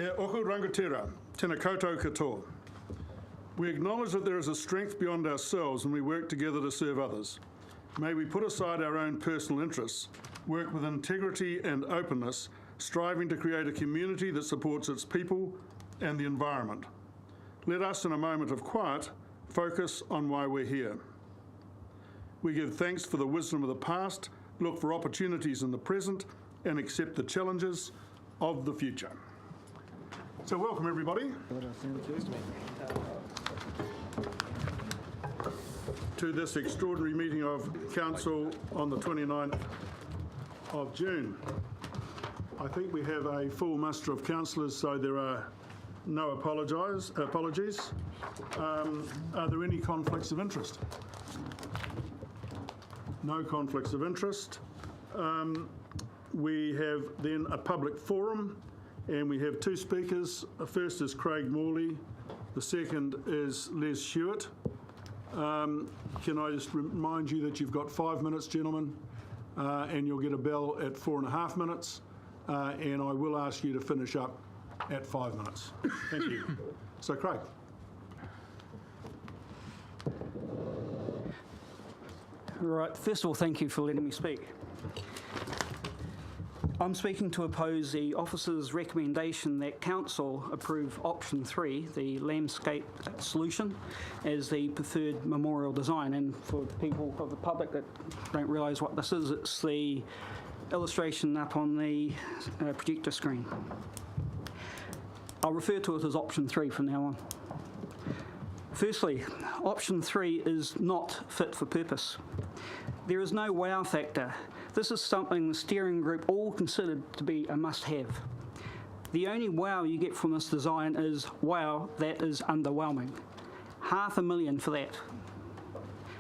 He oku rangatira, tēnā koutou katoa. We acknowledge that there is a strength beyond ourselves when we work together to serve others. May we put aside our own personal interests, work with integrity and openness, striving to create a community that supports its people and the environment. Let us, in a moment of quiet, focus on why we're here. We give thanks for the wisdom of the past, look for opportunities in the present, and accept the challenges of the future. So welcome everybody to this extraordinary meeting of Council on the 29th of June. I think we have a full muster of councillors, so there are no apologies. Are there any conflicts of interest? No conflicts of interest. We have then a public forum, and we have two speakers. First is Craig Morley, the second is Les Stewart. Can I just remind you that you've got 5 minutes, gentlemen, and you'll get a bell at 4.5 minutes, and I will ask you to finish up at 5 minutes. Thank you. So, Craig. Right, first of all, thank you for letting me speak. I'm speaking to oppose the officer's recommendation that Council approve option 3, the landscape solution, as the preferred memorial design. And for people of the public that don't realise what this is, it's the illustration up on the projector screen. I'll refer to it as option 3 from now on. Firstly, option 3 is not fit for purpose. There is no wow factor. This is something the steering group all considered to be a must-have. The only wow you get from this design is, wow, that is underwhelming. $500,000 for that.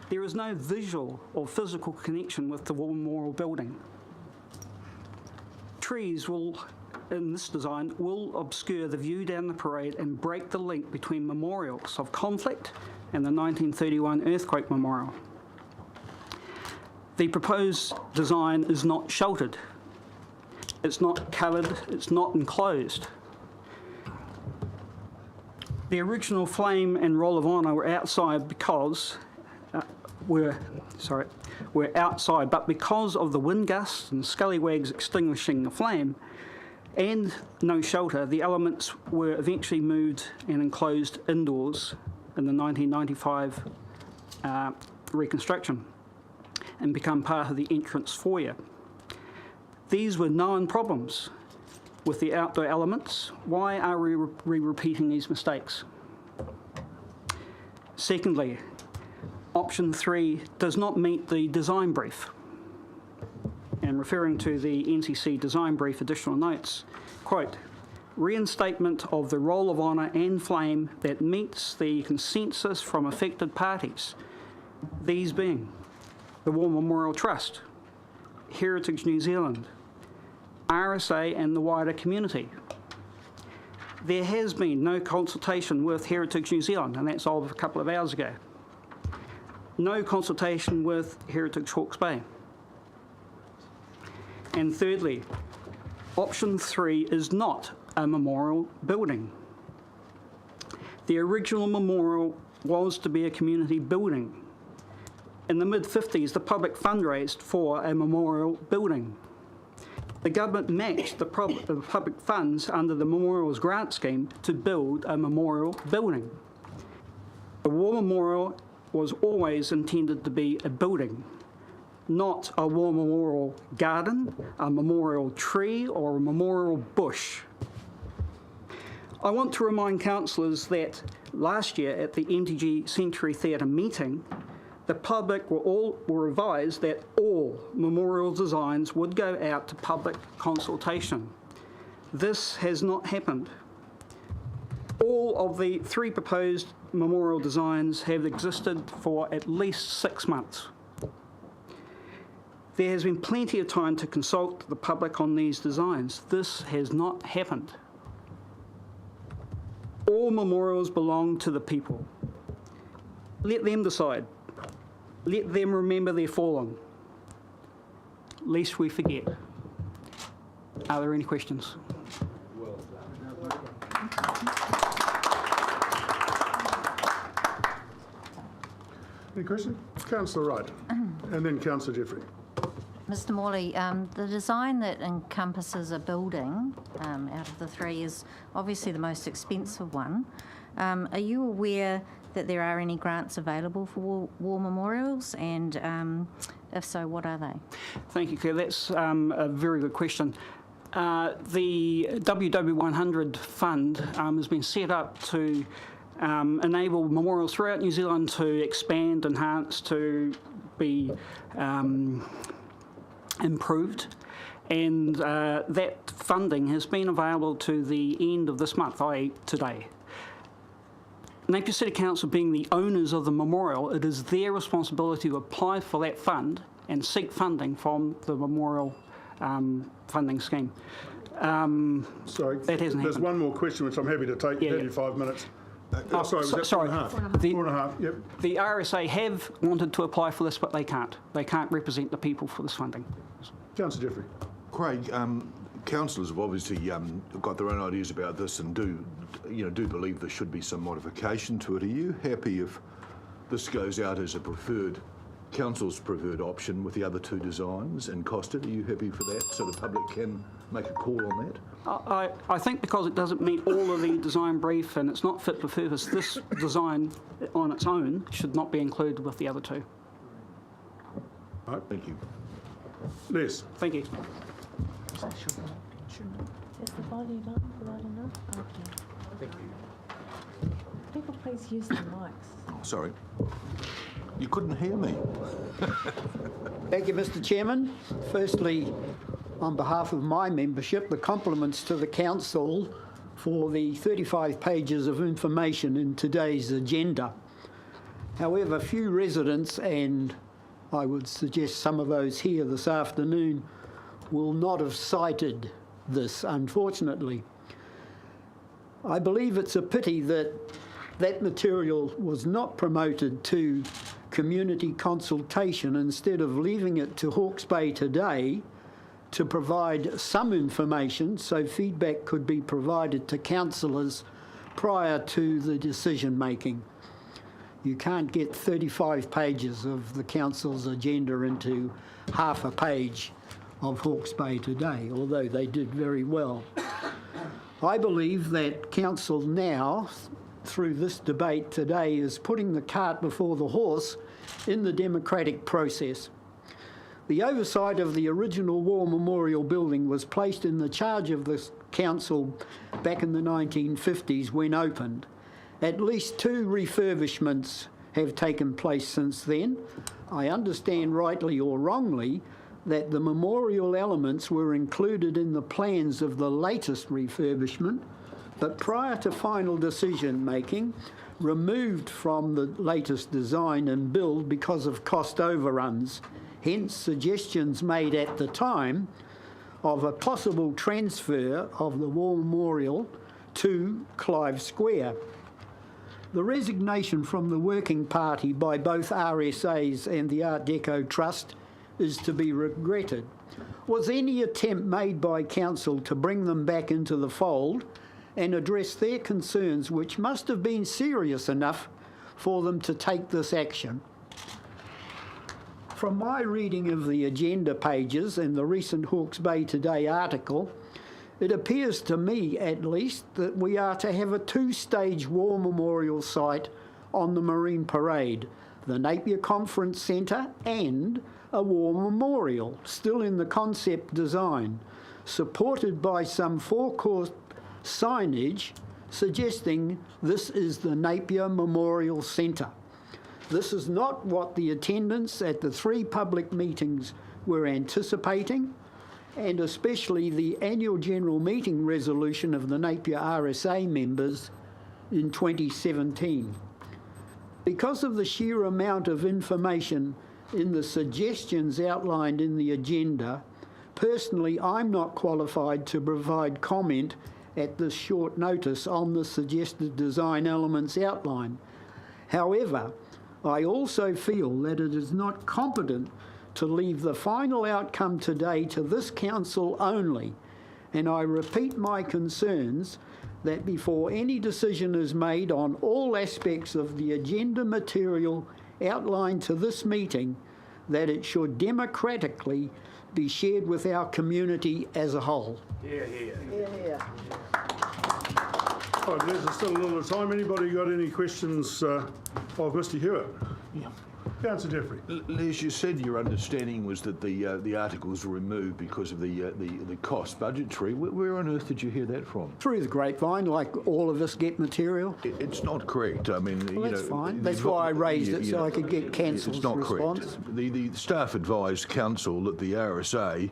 There is no visual or physical connection with the war memorial building. Trees in this design will obscure the view down the parade and break the link between memorials of conflict and the 1931 earthquake memorial. The proposed design is not sheltered. It's not covered, it's not enclosed. The original flame and roll of honour were outside because were outside, but because of the wind gusts and scallywags extinguishing the flame and no shelter, the elements were eventually moved and enclosed indoors in the 1995 reconstruction and become part of the entrance foyer. These were known problems with the outdoor elements. Why are we repeating these mistakes? Secondly, option 3 does not meet the design brief. And referring to the NCC design brief additional notes, quote, reinstatement of the roll of honour and flame that meets the consensus from affected parties, these being the War Memorial Trust, Heritage New Zealand, RSA and the wider community. There has been no consultation with Heritage New Zealand, and that's all of a couple of hours ago. No consultation with Heritage Hawke's Bay. And thirdly, option 3 is not a memorial building. The original memorial was to be a community building. In the mid-50s, the public fundraised for a memorial building. The government matched the public funds under the Memorials Grant Scheme to build a memorial building. The War Memorial was always intended to be a building, not a war memorial garden, a memorial tree, or a memorial bush. I want to remind councillors that last year at the MTG Century Theatre meeting, the public were advised that all memorial designs would go out to public consultation. This has not happened. All of the 3 proposed memorial designs have existed for at least 6 months. There has been plenty of time to consult the public on these designs. This has not happened. All memorials belong to the people. Let them decide. Let them remember their fallen, lest we forget. Are there any questions? Well done. Any questions? Councillor Wright, and then Councillor Jeffrey. Mr. Morley, the design that encompasses a building out of the three is obviously the most expensive one. Are you aware that there are any grants available for war memorials, and if so, what are they? Thank you, Claire. That's a very good question. The WW100 fund has been set up to enable memorials throughout New Zealand to expand, enhance, to be improved, and that funding has been available to the end of this month, i.e. today. Napier City Council being the owners of the memorial, it is their responsibility to apply for that fund and seek funding from the memorial funding scheme. Sorry, that hasn't there's happened. one more question which I'm happy to take. Yeah, 35 minutes. Sorry, was that sorry. 4.5? The- 4.5, yep. The RSA have wanted to apply for this, but they can't. They can't represent the people for this funding. Councillor Jeffrey. Craig, councillors have obviously got their own ideas about this and do believe there should be some modification to it. Are you happy if this goes out as a council's preferred option with the other two designs and costed? Are you happy for that so the public can make a call on that? I think because it doesn't meet all of the design brief and it's not fit for purpose, this design on its own should not be included with the other two. Right. Thank you. Les. Thank you. Is the volume up loud enough? Okay. Thank you. People please use the mics. Oh, sorry. You couldn't hear me. Thank you, Mr. Chairman. Firstly, on behalf of my membership, the compliments to the council for the 35 pages of information in today's agenda. However, few residents, and I would suggest some of those here this afternoon, will not have cited this, unfortunately. I believe it's a pity that that material was not promoted to community consultation instead of leaving it to Hawke's Bay today to provide some information so feedback could be provided to councillors prior to the decision making. You can't get 35 pages of the council's agenda into half a page of Hawke's Bay today, although they did very well. I believe that council now, through this debate today, is putting the cart before the horse in the democratic process. The oversight of the original War Memorial building was placed in the charge of this council back in the 1950s when opened. At least 2 refurbishments have taken place since then. I understand, rightly or wrongly, that the memorial elements were included in the plans of the latest refurbishment, but prior to final decision making, removed from the latest design and build because of cost overruns. Hence, suggestions made at the time of a possible transfer of the War Memorial to Clive Square. The resignation from the working party by both RSAs and the Art Deco Trust is to be regretted. Was any attempt made by council to bring them back into the fold and address their concerns, which must have been serious enough for them to take this action? From my reading of the agenda pages and the recent Hawke's Bay Today article, it appears to me, at least, that we are to have a 2-stage war memorial site on the Marine Parade, the Napier Conference Centre and a war memorial, still in the concept design, supported by some forecourt signage suggesting this is the Napier Memorial Centre. This is not what the attendants at the 3 public meetings were anticipating, and especially the annual general meeting resolution of the Napier RSA members in 2017. Because of the sheer amount of information in the suggestions outlined in the agenda, personally I'm not qualified to provide comment at this short notice on the suggested design elements outlined. However, I also feel that it is not competent to leave the final outcome today to this council only, and I repeat my concerns that before any decision is made on all aspects of the agenda material outlined to this meeting that it should democratically be shared with our community as a whole. All right, there's still a little time. Anybody got any questions of Mr. Hewitt? Yeah. Councillor Jeffrey. Les, you said your understanding was that the articles were removed because of the cost budgetary. Where on earth did you hear that from? Through the grapevine, like all of us get material. It's not correct. I mean, Well, that's fine. That's why I raised it, so I could get council's It's not response. correct. The staff advised council that the RSA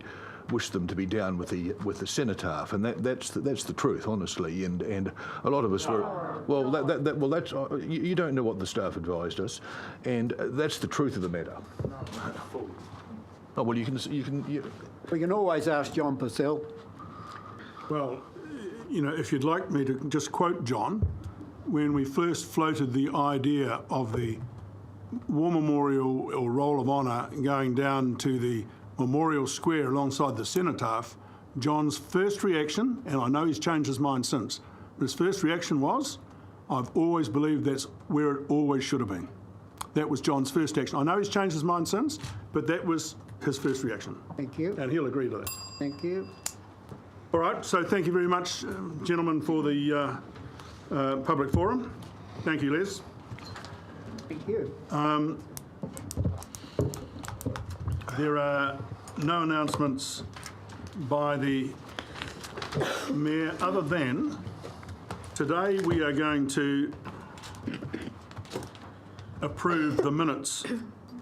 wished them to be down with the cenotaph, and that's the truth, honestly. And a lot of us were that's you don't know what the staff advised us, and that's the truth of the matter. Oh well, you can. We can always ask John Purcell. Well, you know, if you'd like me to just quote John, when we first floated the idea of the War Memorial or Roll of Honour going down to the Memorial Square alongside the cenotaph, John's first reaction, and I know he's changed his mind since, but his first reaction was, I've always believed that's where it always should have been. That was John's first action. I know he's changed his mind since, but that was his first reaction. Thank you. And he'll agree to that. Thank you. All right, so thank you very much, gentlemen, for the public forum. Thank you, Les. Thank you. There are no announcements by the Mayor other than today we are going to approve the minutes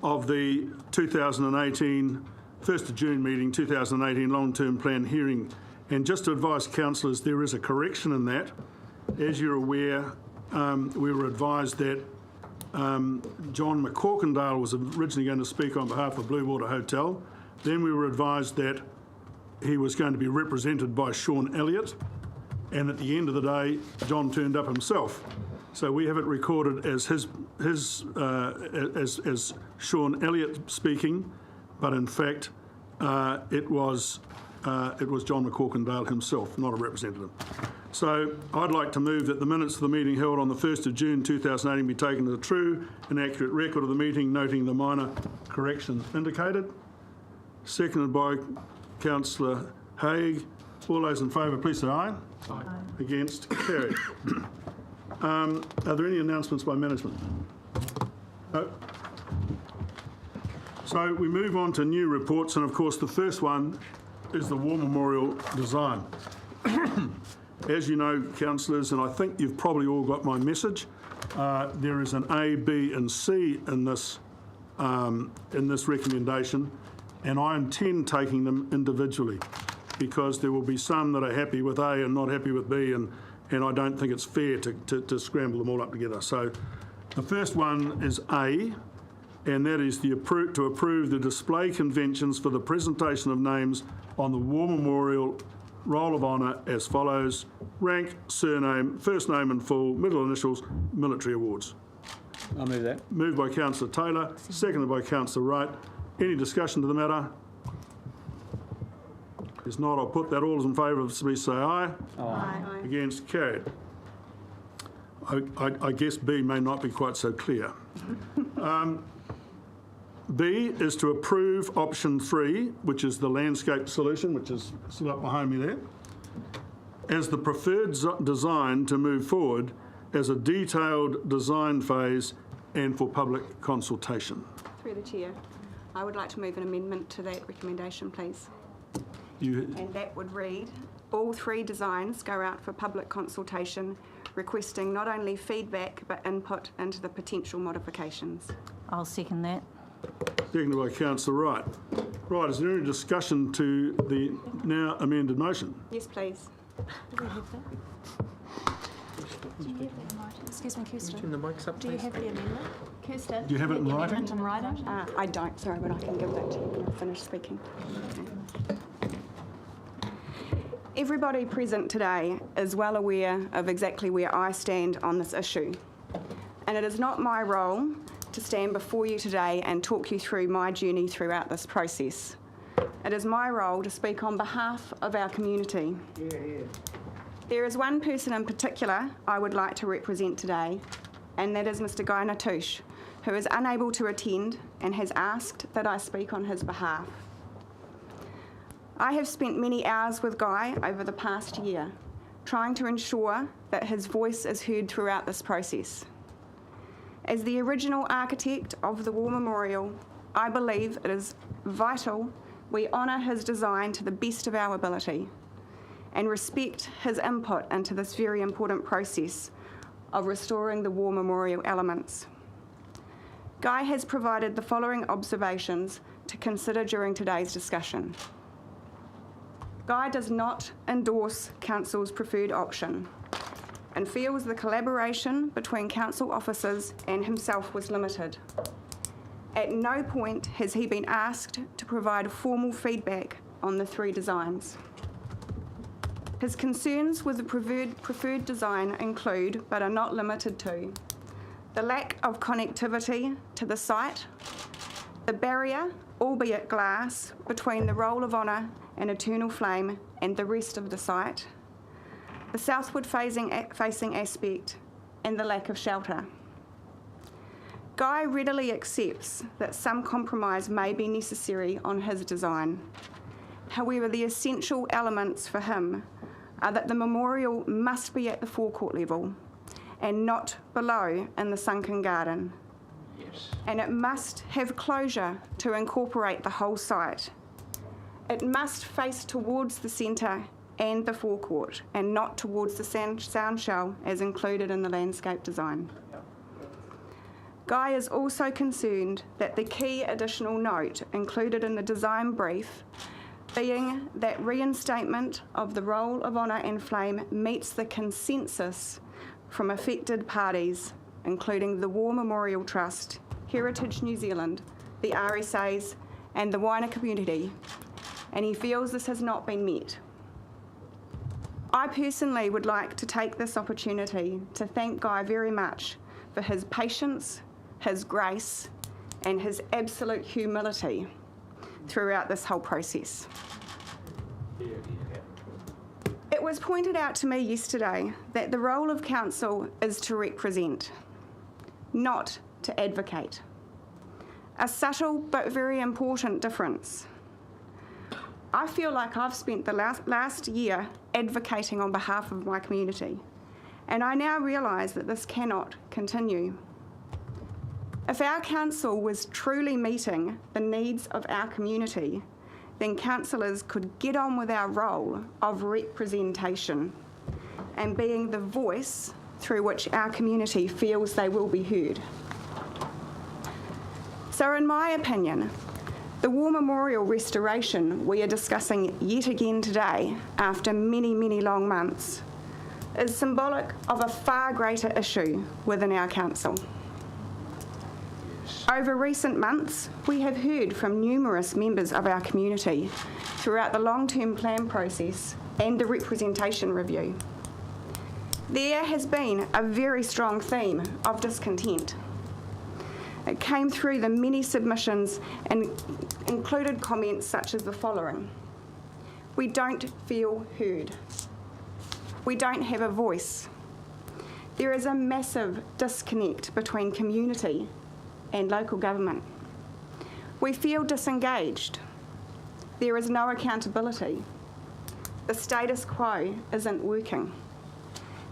of the 2018, 1st of June meeting, 2018 long-term plan hearing. And just to advise councillors, there is a correction in that. As you're aware, we were advised that John McCorkindale was originally going to speak on behalf of Blue Water Hotel. Then we were advised that he was going to be represented by Sean Elliott. And at the end of the day, John turned up himself. So we have it recorded as as Sean Elliott speaking, but in fact, it was John McCorkindale himself, not a representative. So I'd like to move that the minutes of the meeting held on the 1st of June 2018 be taken as a true and accurate record of the meeting, noting the minor corrections indicated. Seconded by Councillor Haig. All those in favour, please say aye. Aye. Against, carried. Are there any announcements by management? No. So we move on to new reports, and of course the first one is the War Memorial design. As you know, councillors, and I think you've probably all got my message, there is an A, B and C in this recommendation, and I intend taking them individually because there will be some that are happy with A and not happy with B, and I don't think it's fair to scramble them all up together. So the first one is A, and that is to approve the display conventions for the presentation of names on the War Memorial Roll of Honour as follows: rank, surname, first name in full, middle initials, military awards. I'll move that. Moved by Councillor Taylor, seconded by Councillor Wright. Any discussion to the matter? If not, I'll put that. All those in favour of please say aye. Aye. Against, carried. I guess B may not be quite so clear. B is to approve option 3, which is the landscape solution, which is still up behind me there, as the preferred design to move forward as a detailed design phase and for public consultation. Through the Chair, I would like to move an amendment to that recommendation, please. And that would read, all 3 designs go out for public consultation, requesting not only feedback but input into the potential modifications. I'll second that. Seconded by Councillor Wright. Right, is there any discussion to the now amended motion? Yes, please. Do we have that? Do you have that in writing? Excuse me, Kirsten. Turn the mics up, Do you please. have the amendment? Kirsten? Do you have it in the writing? amendment in writing? I don't, sorry, but I can give that to you when I finish speaking. Everybody present today is well aware of exactly where I stand on this issue. And it is not my role to stand before you today and talk you through my journey throughout this process. It is my role to speak on behalf of our community. There is one person in particular I would like to represent today, and that is Mr. Guy Natush, who is unable to attend and has asked that I speak on his behalf. I have spent many hours with Guy over the past year, trying to ensure that his voice is heard throughout this process. As the original architect of the War Memorial, I believe it is vital we honour his design to the best of our ability and respect his input into this very important process of restoring the War Memorial elements. Guy has provided the following observations to consider during today's discussion. Guy does not endorse Council's preferred option and feels the collaboration between Council officers and himself was limited. At no point has he been asked to provide formal feedback on the three designs. His concerns with the preferred design include, but are not limited to, the lack of connectivity to the site, the barrier, albeit glass, between the Roll of Honour and Eternal Flame and the rest of the site, the southward facing aspect, and the lack of shelter. Guy readily accepts that some compromise may be necessary on his design. However, the essential elements for him are that the memorial must be at the forecourt level and not below in the sunken garden. Yes. And it must have closure to incorporate the whole site. It must face towards the centre and the forecourt and not towards the sound shell as included in the landscape design. Guy is also concerned that the key additional note included in the design brief being that reinstatement of the Roll of Honour and Flame meets the consensus from affected parties, including the War Memorial Trust, Heritage New Zealand, the RSAs and the wider community, and he feels this has not been met. I personally would like to take this opportunity to thank Guy very much for his patience, his grace, and his absolute humility throughout this whole process. It was pointed out to me yesterday that the role of council is to represent, not to advocate. A subtle but very important difference. I feel like I've spent the last year advocating on behalf of my community, and I now realise that this cannot continue. If our council was truly meeting the needs of our community, then councillors could get on with our role of representation and being the voice through which our community feels they will be heard. So in my opinion, the War Memorial restoration we are discussing yet again today, after many, many long months, is symbolic of a far greater issue within our council. Over recent months, we have heard from numerous members of our community throughout the long-term plan process and the representation review. There has been a very strong theme of discontent. It came through the many submissions and included comments such as the following. We don't feel heard. We don't have a voice. There is a massive disconnect between community and local government. We feel disengaged. There is no accountability. The status quo isn't working.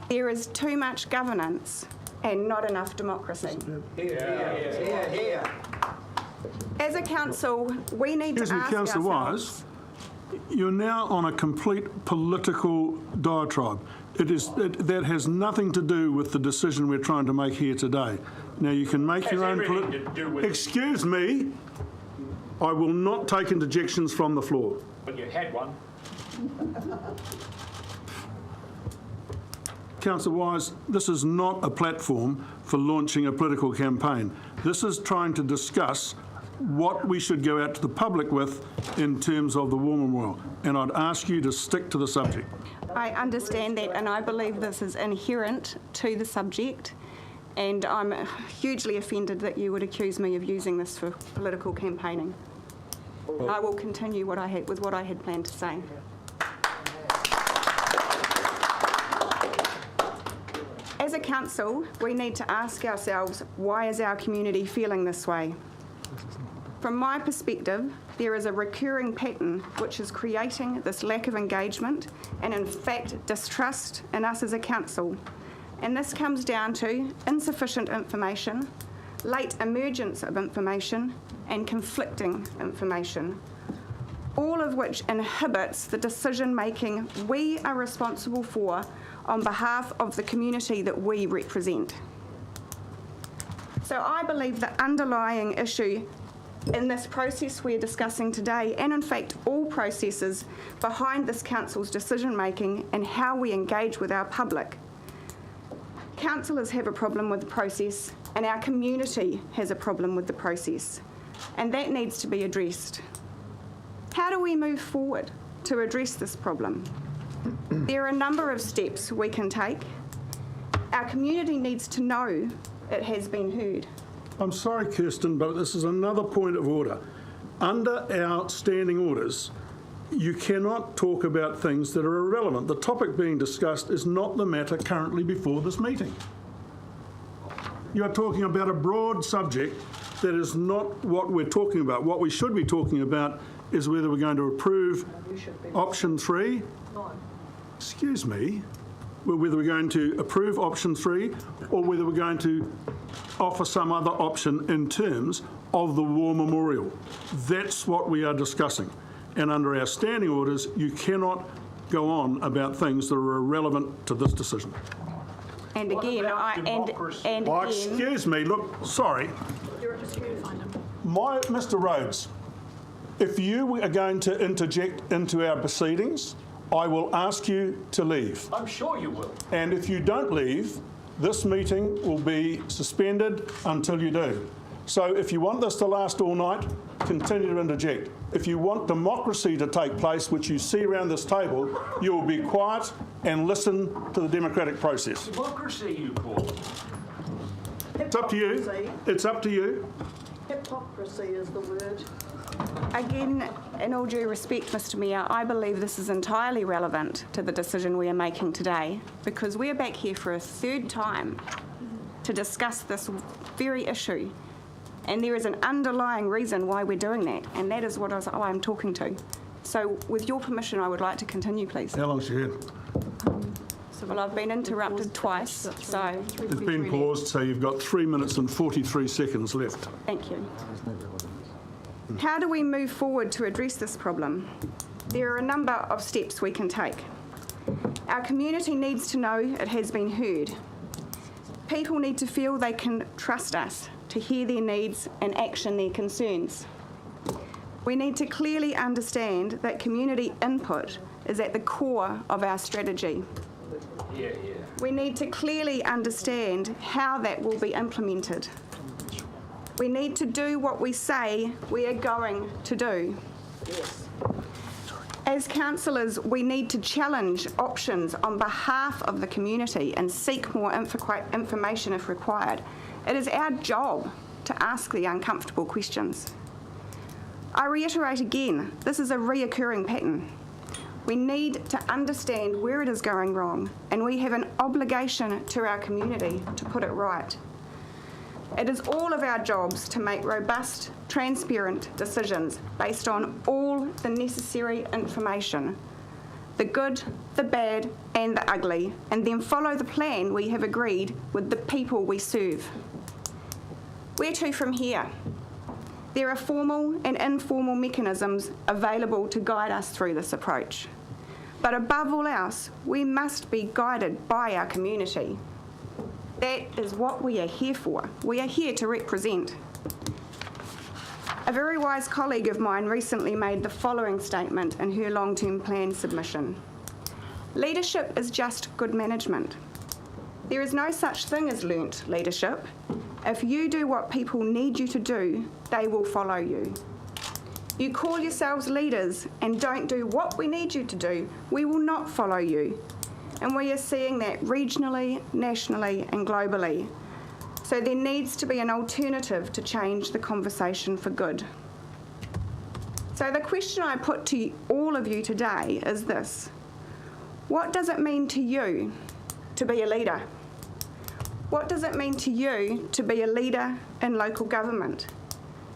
There is too much governance and not enough democracy. As a council, we need to ask Councillor ourselves... Wise, you're now on a complete political diatribe. That has nothing to do with the decision we're trying to make here today. Now, you can make your own... Excuse me. I will not take interjections from the floor. But you had one. Councillor Wise, this is not a platform for launching a political campaign. This is trying to discuss what we should go out to the public with in terms of the War Memorial, and I'd ask you to stick to the subject. I understand that, and I believe this is inherent to the subject, and I'm hugely offended that you would accuse me of using this for political campaigning. I will continue what I had planned to say. As a council, we need to ask ourselves, why is our community feeling this way? From my perspective, there is a recurring pattern which is creating this lack of engagement and, in fact, distrust in us as a council. And this comes down to insufficient information, late emergence of information, and conflicting information, all of which inhibits the decision-making we are responsible for on behalf of the community that we represent. So I believe the underlying issue in this process we're discussing today, and in fact all processes behind this council's decision-making and how we engage with our public. Councillors have a problem with the process, and our community has a problem with the process, and that needs to be addressed. How do we move forward to address this problem? There are a number of steps we can take. Our community needs to know it has been heard. I'm sorry, Kirsten, but this is another point of order. Under our standing orders, you cannot talk about things that are irrelevant. The topic being discussed is not the matter currently before this meeting. You are talking about a broad subject that is not what we're talking about. What we should be talking about is whether we're going to approve option 3. Excuse me. Whether we're going to approve option 3 or whether we're going to offer some other option in terms of the war memorial. That's what we are discussing. And under our standing orders, you cannot go on about things that are irrelevant to this decision. And again, Excuse me, look, sorry. Mr. Rhodes, if you are going to interject into our proceedings, I will ask you to leave. I'm sure you will. And if you don't leave, this meeting will be suspended until you do. So if you want this to last all night, continue to interject. If you want democracy to take place, which you see around this table, you will be quiet and listen to the democratic process. Democracy, you call it. It's up to you. It's up to you. Hypocrisy is the word. Again, in all due respect, Mr. Mayor, I believe this is entirely relevant to the decision we are making today, because we're back here for a third time to discuss this very issue. And there is an underlying reason why we're doing that, and that is what I'm talking to. So with your permission, I would like to continue, please. How long's your head? Well, I've been interrupted twice, so... It's been paused, so you've got 3 minutes and 43 seconds left. Thank you. How do we move forward to address this problem? There are a number of steps we can take. Our community needs to know it has been heard. People need to feel they can trust us to hear their needs and action their concerns. We need to clearly understand that community input is at the core of our strategy. We need to clearly understand how that will be implemented. We need to do what we say we are going to do. As councillors, we need to challenge options on behalf of the community and seek more information if required. It is our job to ask the uncomfortable questions. I reiterate again, this is a reoccurring pattern. We need to understand where it is going wrong, and we have an obligation to our community to put it right. It is all of our jobs to make robust, transparent decisions based on all the necessary information, the good, the bad, and the ugly, and then follow the plan we have agreed with the people we serve. Where to from here? There are formal and informal mechanisms available to guide us through this approach. But above all else, we must be guided by our community. That is what we are here for. We are here to represent. A very wise colleague of mine recently made the following statement in her long-term plan submission. Leadership is just good management. There is no such thing as learnt leadership. If you do what people need you to do, they will follow you. You call yourselves leaders and don't do what we need you to do, we will not follow you. And we are seeing that regionally, nationally, and globally. So there needs to be an alternative to change the conversation for good. So the question I put to all of you today is this: what does it mean to you to be a leader? What does it mean to you to be a leader in local government?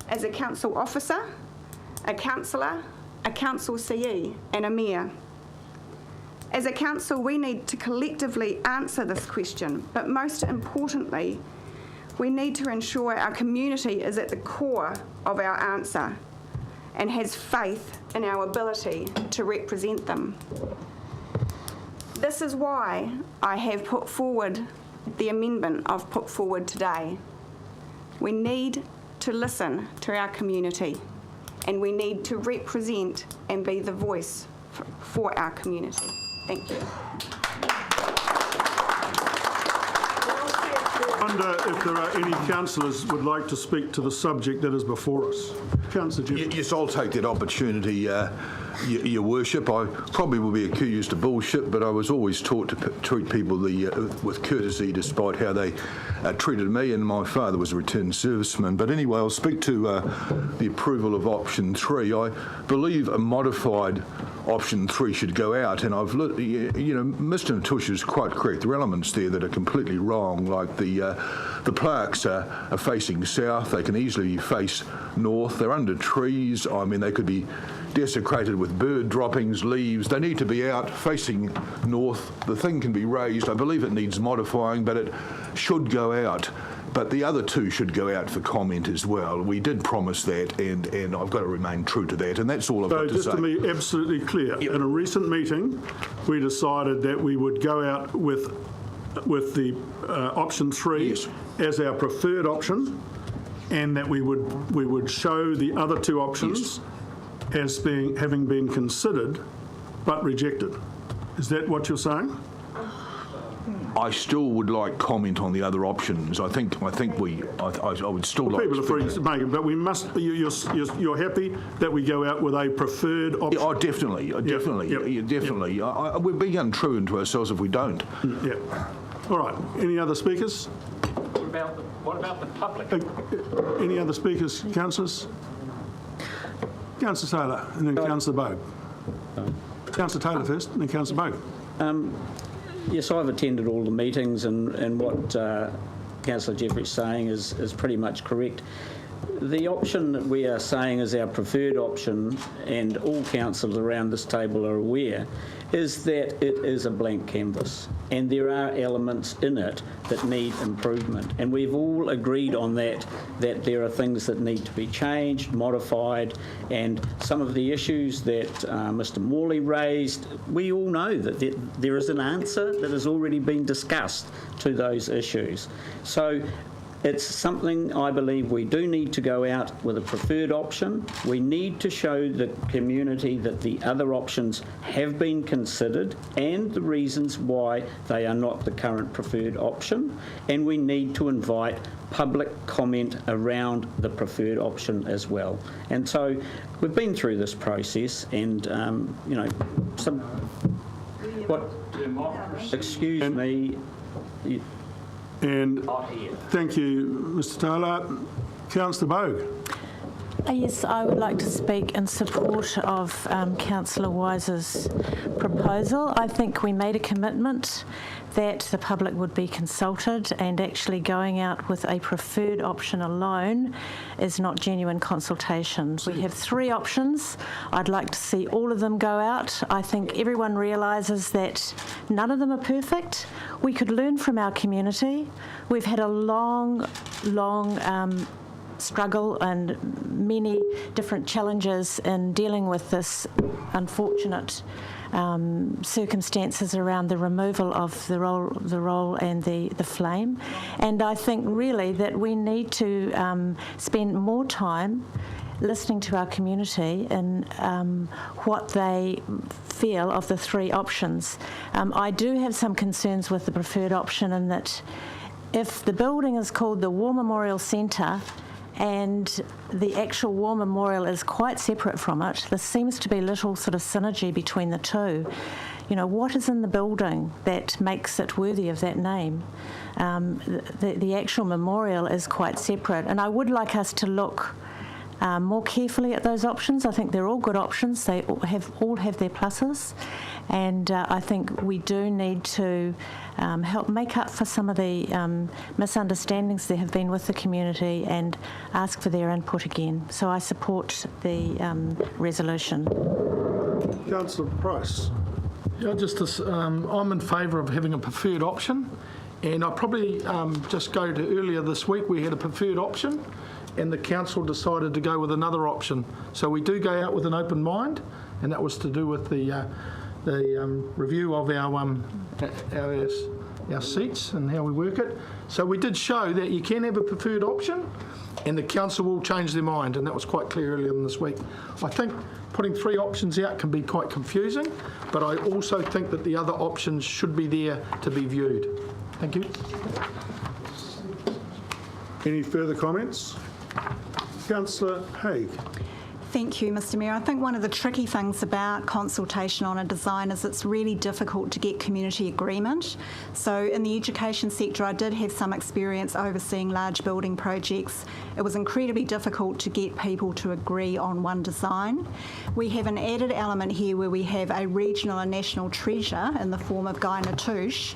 As a council officer, a councillor, a council CE and a mayor? As a council, we need to collectively answer this question, but most importantly, we need to ensure our community is at the core of our answer and has faith in our ability to represent them. This is why I have put forward the amendment I've put forward today. We need to listen to our community, and we need to represent and be the voice for our community. Thank you. I wonder if there are any councillors who would like to speak to the subject that is before us. Councillor Jeffrey. Yes, I'll take that opportunity, Your Worship. I probably will be accused of bullshit, but I was always taught to treat people with courtesy despite how they treated me, and my father was a returned serviceman. But anyway, I'll speak to the approval of option 3. I believe a modified option 3 should go out, and I've looked, Mr. Natush is quite correct. There are elements there that are completely wrong, like the plaques are facing south. They can easily face north. They're under trees. I mean, they could be desecrated with bird droppings, leaves. They need to be out facing north. The thing can be raised. I believe it needs modifying, but it should go out. But the other 2 should go out for comment as well. We did promise that, and I've got to remain true to that, and that's all I've got to say. So just to be absolutely clear, in a recent meeting, we decided that we would go out with the option 3 Yes. as our preferred option, and that we would show the other 2 options as having been considered but rejected. Is that what you're saying? I still would like comment on the other options. I would still like People are free to make it, but we must. You're happy that we go out with a preferred option? Oh, definitely. We're being untrue to ourselves if we don't. Yeah. All right. Any other speakers? What about the public? Any other speakers, councillors? Councillor Taylor, and then Councillor Bogue. Councillor Taylor first, and then Councillor Bogue. Yes, I've attended all the meetings, and what Councillor Jeffrey's saying is pretty much correct. The option that we are saying is our preferred option, and all councillors around this table are aware, is that it is a blank canvas, and there are elements in it that need improvement. And we've all agreed on that there are things that need to be changed, modified, and some of the issues that Mr. Morley raised, we all know that there is an answer that has already been discussed to those issues. So it's something I believe we do need to go out with a preferred option. We need to show the community that the other options have been considered and the reasons why they are not the current preferred option. And we need to invite public comment around the preferred option as well. And so we've been through this process, and excuse me. And thank you, Mr. Taylor. Councillor Bogue. Yes, I would like to speak in support of Councillor Wise's proposal. I think we made a commitment that the public would be consulted, and actually going out with a preferred option alone is not genuine consultation. We have 3 options. I'd like to see all of them go out. I think everyone realises that none of them are perfect. We could learn from our community. We've had a long struggle and many different challenges in dealing with this unfortunate circumstances around the removal of the roll and the flame. And I think really that we need to spend more time listening to our community and what they feel of the 3 options. I do have some concerns with the preferred option in that if the building is called the War Memorial Centre and the actual War Memorial is quite separate from it, there seems to be little sort of synergy between the 2. What is in the building that makes it worthy of that name? The actual memorial is quite separate, and I would like us to look more carefully at those options. I think they're all good options. They all have their pluses, and I think we do need to help make up for some of the misunderstandings there have been with the community and ask for their input again. So I support the resolution. Councillor Price. Yeah, I'm in favour of having a preferred option, and I'll probably just go to earlier this week. We had a preferred option, and the council decided to go with another option. So we do go out with an open mind, and that was to do with the review of our seats and how we work it. So we did show that you can have a preferred option, and the council will change their mind, and that was quite clear earlier in this week. I think putting 3 options out can be quite confusing, but I also think that the other options should be there to be viewed. Thank you. Any further comments? Councillor Haig. Thank you, Mr Mayor. I think one of the tricky things about consultation on a design is it's really difficult to get community agreement. So in the education sector, I did have some experience overseeing large building projects. It was incredibly difficult to get people to agree on one design. We have an added element here where we have a regional and national treasure in the form of Guy Natush,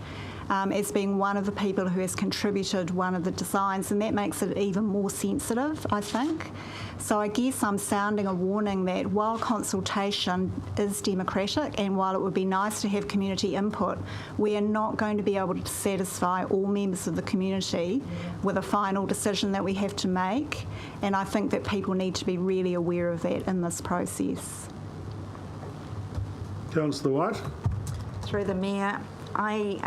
as being one of the people who has contributed one of the designs, and that makes it even more sensitive, I think. So I guess I'm sounding a warning that while consultation is democratic and while it would be nice to have community input, we are not going to be able to satisfy all members of the community with a final decision that we have to make, and I think that people need to be really aware of that in this process. Councillor White. Through the Mayor, I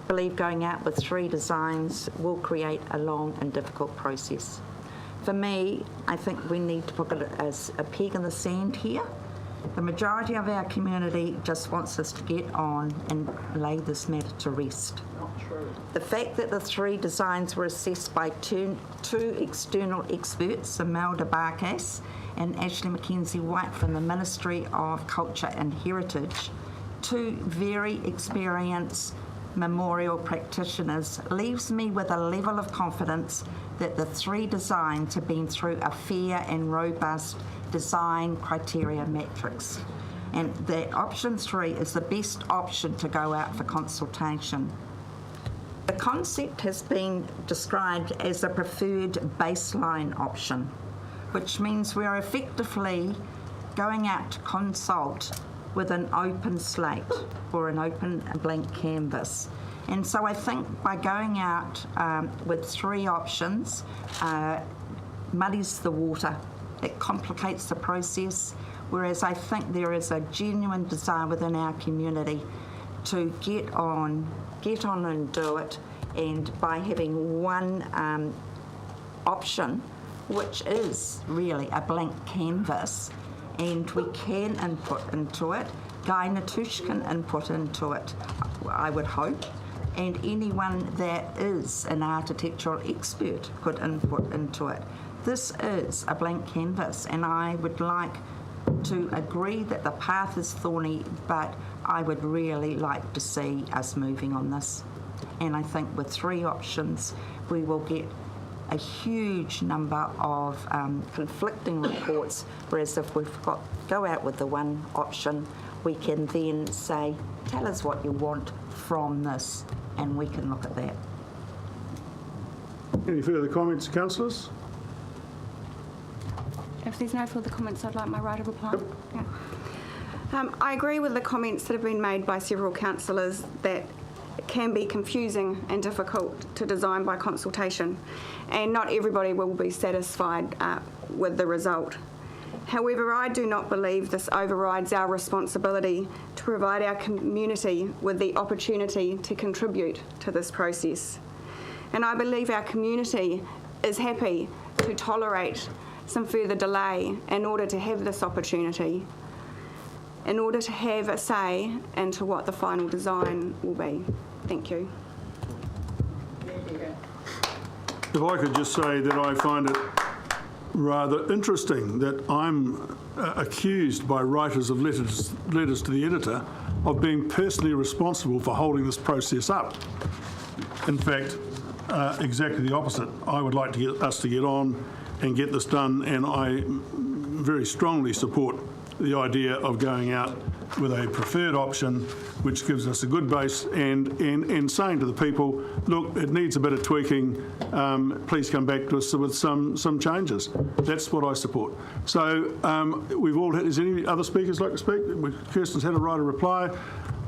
believe going out with 3 designs will create a long and difficult process. For me, I think we need to put it as a peg in the sand here. The majority of our community just wants us to get on and lay this matter to rest. Not true. The fact that the 3 designs were assessed by two external experts, Imelda Barkas and Ashley Mackenzie-White from the Ministry of Culture and Heritage, 2 very experienced memorial practitioners, leaves me with a level of confidence that the 3 designs have been through a fair and robust design criteria matrix, and that option 3 is the best option to go out for consultation. The concept has been described as a preferred baseline option, which means we're effectively going out to consult with an open slate or an open blank canvas. And so I think by going out with 3 options muddies the water. It complicates the process, whereas I think there is a genuine desire within our community to get on and do it, and by having one option, which is really a blank canvas, and we can input into it. Guy Natush can input into it, I would hope, and anyone that is an architectural expert could input into it. This is a blank canvas, and I would like to agree that the path is thorny, but I would really like to see us moving on this. And I think with 3 options, we will get a huge number of conflicting reports, whereas if we've go out with the one option, we can then say, tell us what you want from this, and we can look at that. Any further comments, councillors? If there's no further comments, I'd like my right of reply. Yep. Yeah. I agree with the comments that have been made by several councillors that it can be confusing and difficult to design by consultation, and not everybody will be satisfied with the result. However, I do not believe this overrides our responsibility to provide our community with the opportunity to contribute to this process. And I believe our community is happy to tolerate some further delay in order to have this opportunity, in order to have a say into what the final design will be. Thank you. If I could just say that I find it rather interesting that I'm accused by writers of letters to the editor of being personally responsible for holding this process up. In fact, exactly the opposite. I would like to get us to get on and get this done, and I very strongly support the idea of going out with a preferred option, which gives us a good base, and saying to the people, look, it needs a bit of tweaking, please come back to us with some changes. That's what I support. So we've all had, is any other speakers like to speak? Kirsten's had a right of reply.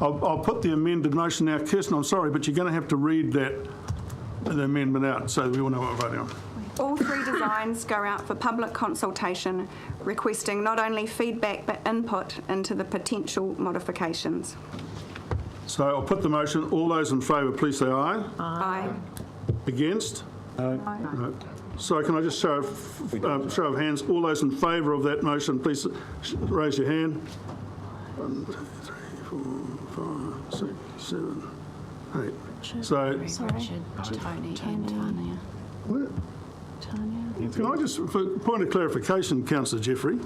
I'll put the amended motion now. Kirsten, I'm sorry, but you're going to have to read the amendment out so we all know what we're voting on. All three designs go out for public consultation, requesting not only feedback but input into the potential modifications. So I'll put the motion. All those in favour, please say aye. Aye. Against? No. So can I just show of hands? All those in favour of that motion, please raise your hand. 1, 2, 3, 4, 5, 6, 7, 8. So, Richard, Tony and Tanya. what? Can I just, for point of clarification, Councillor Jeffrey,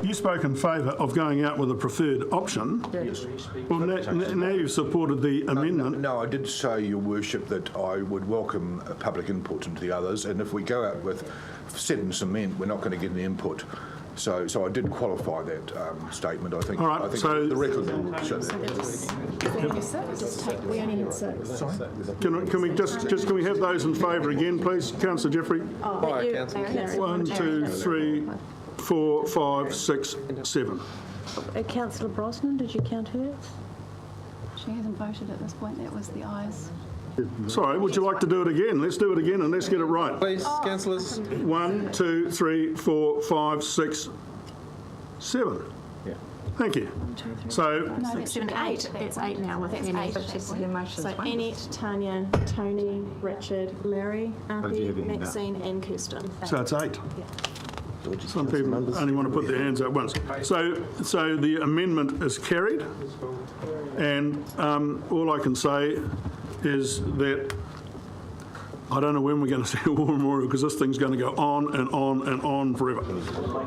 you spoke in favour of going out with a preferred option. Yes. Well, now you've supported the amendment. No, I did say, Your Worship, that I would welcome public input into the others, and if we go out with set and cement, we're not going to get any input. So I did qualify that statement. I think. All right, I think so the record will show that. We only had 6. Can we just can we have those in favour again, please, Councillor Jeffrey? Hi, Councillor. 1, 2, 3, 4, 5, 6, 7. Councillor Brosnan, did you count her? She hasn't voted at this point. That was the ayes. Sorry, would you like to do it again? Let's do it again and let's get it right. Please, councillors. 1, 2, 3, 4, 5, 6, 7. Yeah. Thank you. So, No, that's 7, 8. That's 8 now with Annette. So Annette, Tanya, Tony, Richard, Larry, Auntie, Maxine and Kirsten. so it's 8. Some people only want to put their hands up once. So the amendment is carried, and all I can say is that I don't know when we're going to see a war memorial, because this thing's going to go on and on and on forever.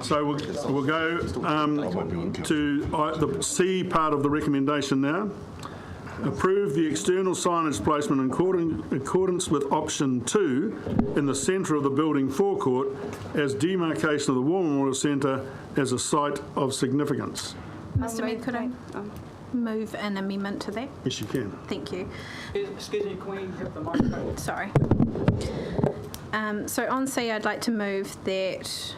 So we'll go to the C part of the recommendation now. Approve the external signage placement in accordance with option 2 in the centre of the building forecourt as demarcation of the War Memorial Centre as a site of significance. Mr. Mayor, could I move an amendment to that? Yes, you can. Thank you. Excuse me, can we have the microphone? Sorry. So on C, I'd like to move that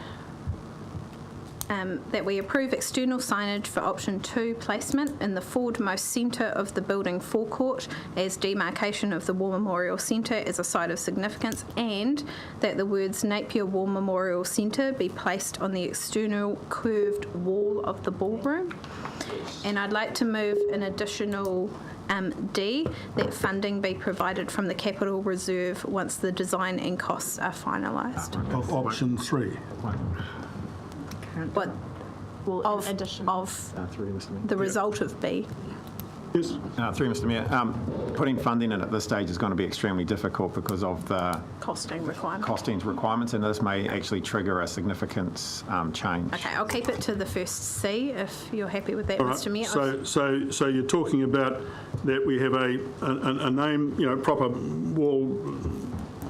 that we approve external signage for option 2 placement in the forwardmost centre of the building forecourt as demarcation of the War Memorial Centre as a site of significance, and that the words Napier War Memorial Centre be placed on the external curved wall of the ballroom. And I'd like to move an additional D, that funding be provided from the capital reserve once the design and costs are finalised. Of option 3. But of the result of B. Yes. Through Mr. Mayor, putting funding in at this stage is going to be extremely difficult because of the Costing requirements, and this may actually trigger a significant change. Okay, I'll keep it to the first C if you're happy with that, All right. Mr. Mayor. So you're talking about that we have a name, proper wall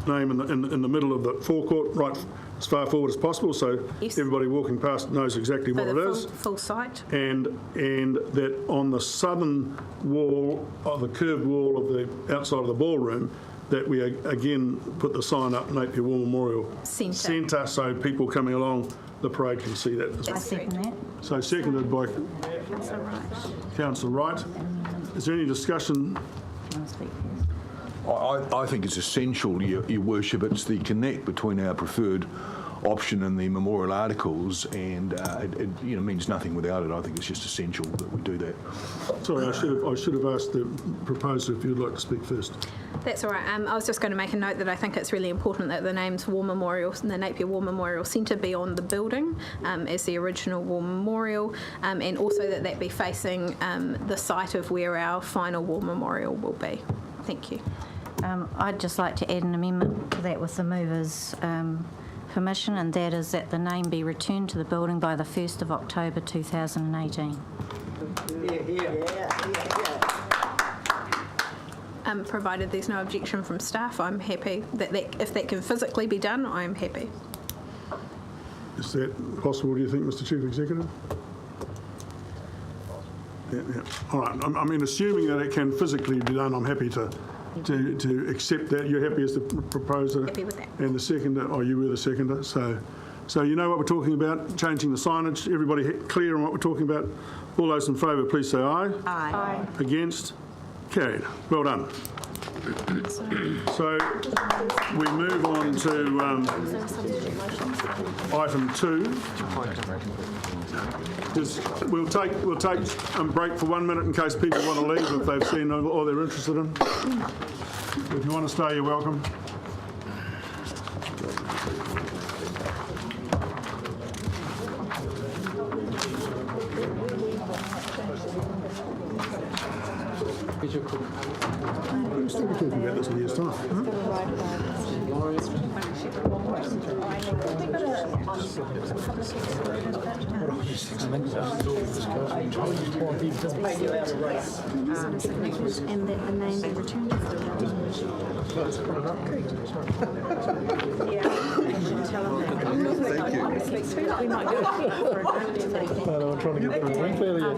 name in the middle of the forecourt, right as far forward as possible, so yes, everybody walking past knows exactly what it is. Full site. And that on the southern wall, the curved wall of the outside of the ballroom, that we again put the sign up, Napier War Memorial Centre, so people coming along the parade can see that as well. I second that. So seconded by Councillor Wright. Is there any discussion? I think it's essential, Your Worship. It's the connect between our preferred option and the memorial articles, and it means nothing without it. I think it's just essential that we do that. Sorry, I should have asked the proposer if you'd like to speak first. That's all right. I was just going to make a note that I think it's really important that the names War Memorial and the Napier War Memorial Centre be on the building as the original War Memorial, and also that be facing the site of where our final War Memorial will be. Thank you. I'd just like to add an amendment to that with the movers' permission, and that is that the name be returned to the building by the 1st of October 2018. Provided there's no objection from staff, I'm happy that if that can physically be done, I'm happy. Is that possible, do you think, Mr Chief Executive? Yeah. All right. I mean, assuming that it can physically be done, I'm happy to accept that. You're happy as the proposer? Happy with that. And the seconder? Oh, you were the seconder. So you know what we're talking about, changing the signage. Everybody clear on what we're talking about? All those in favour, please say aye. Aye. Against? Carried. Well done. So we move on to item 2. We'll take a break for 1 minute in case people want to leave if they've seen or they're interested in. If you want to stay, you're welcome. We'll still be talking about this in a year's time. And that the name be returned. We might go for a I'm trying to get the drink earlier.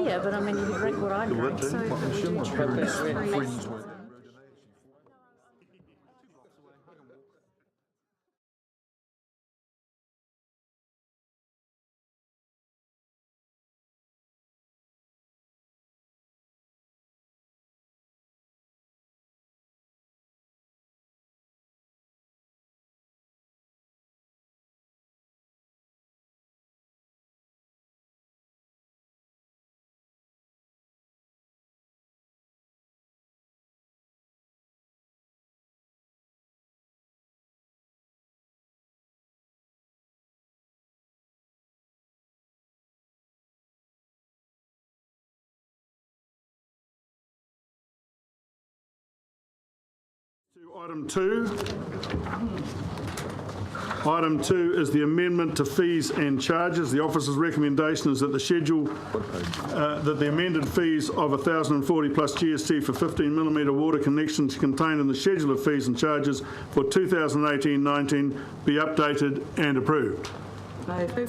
Yeah, but I mean, you drink what I drink, so... To item 2. Item 2 is the amendment to fees and charges. The officer's recommendation is that the schedule, that the amended fees of 1,040 plus GST for 15mm water connections contained in the schedule of fees and charges for 2018-19 be updated and approved.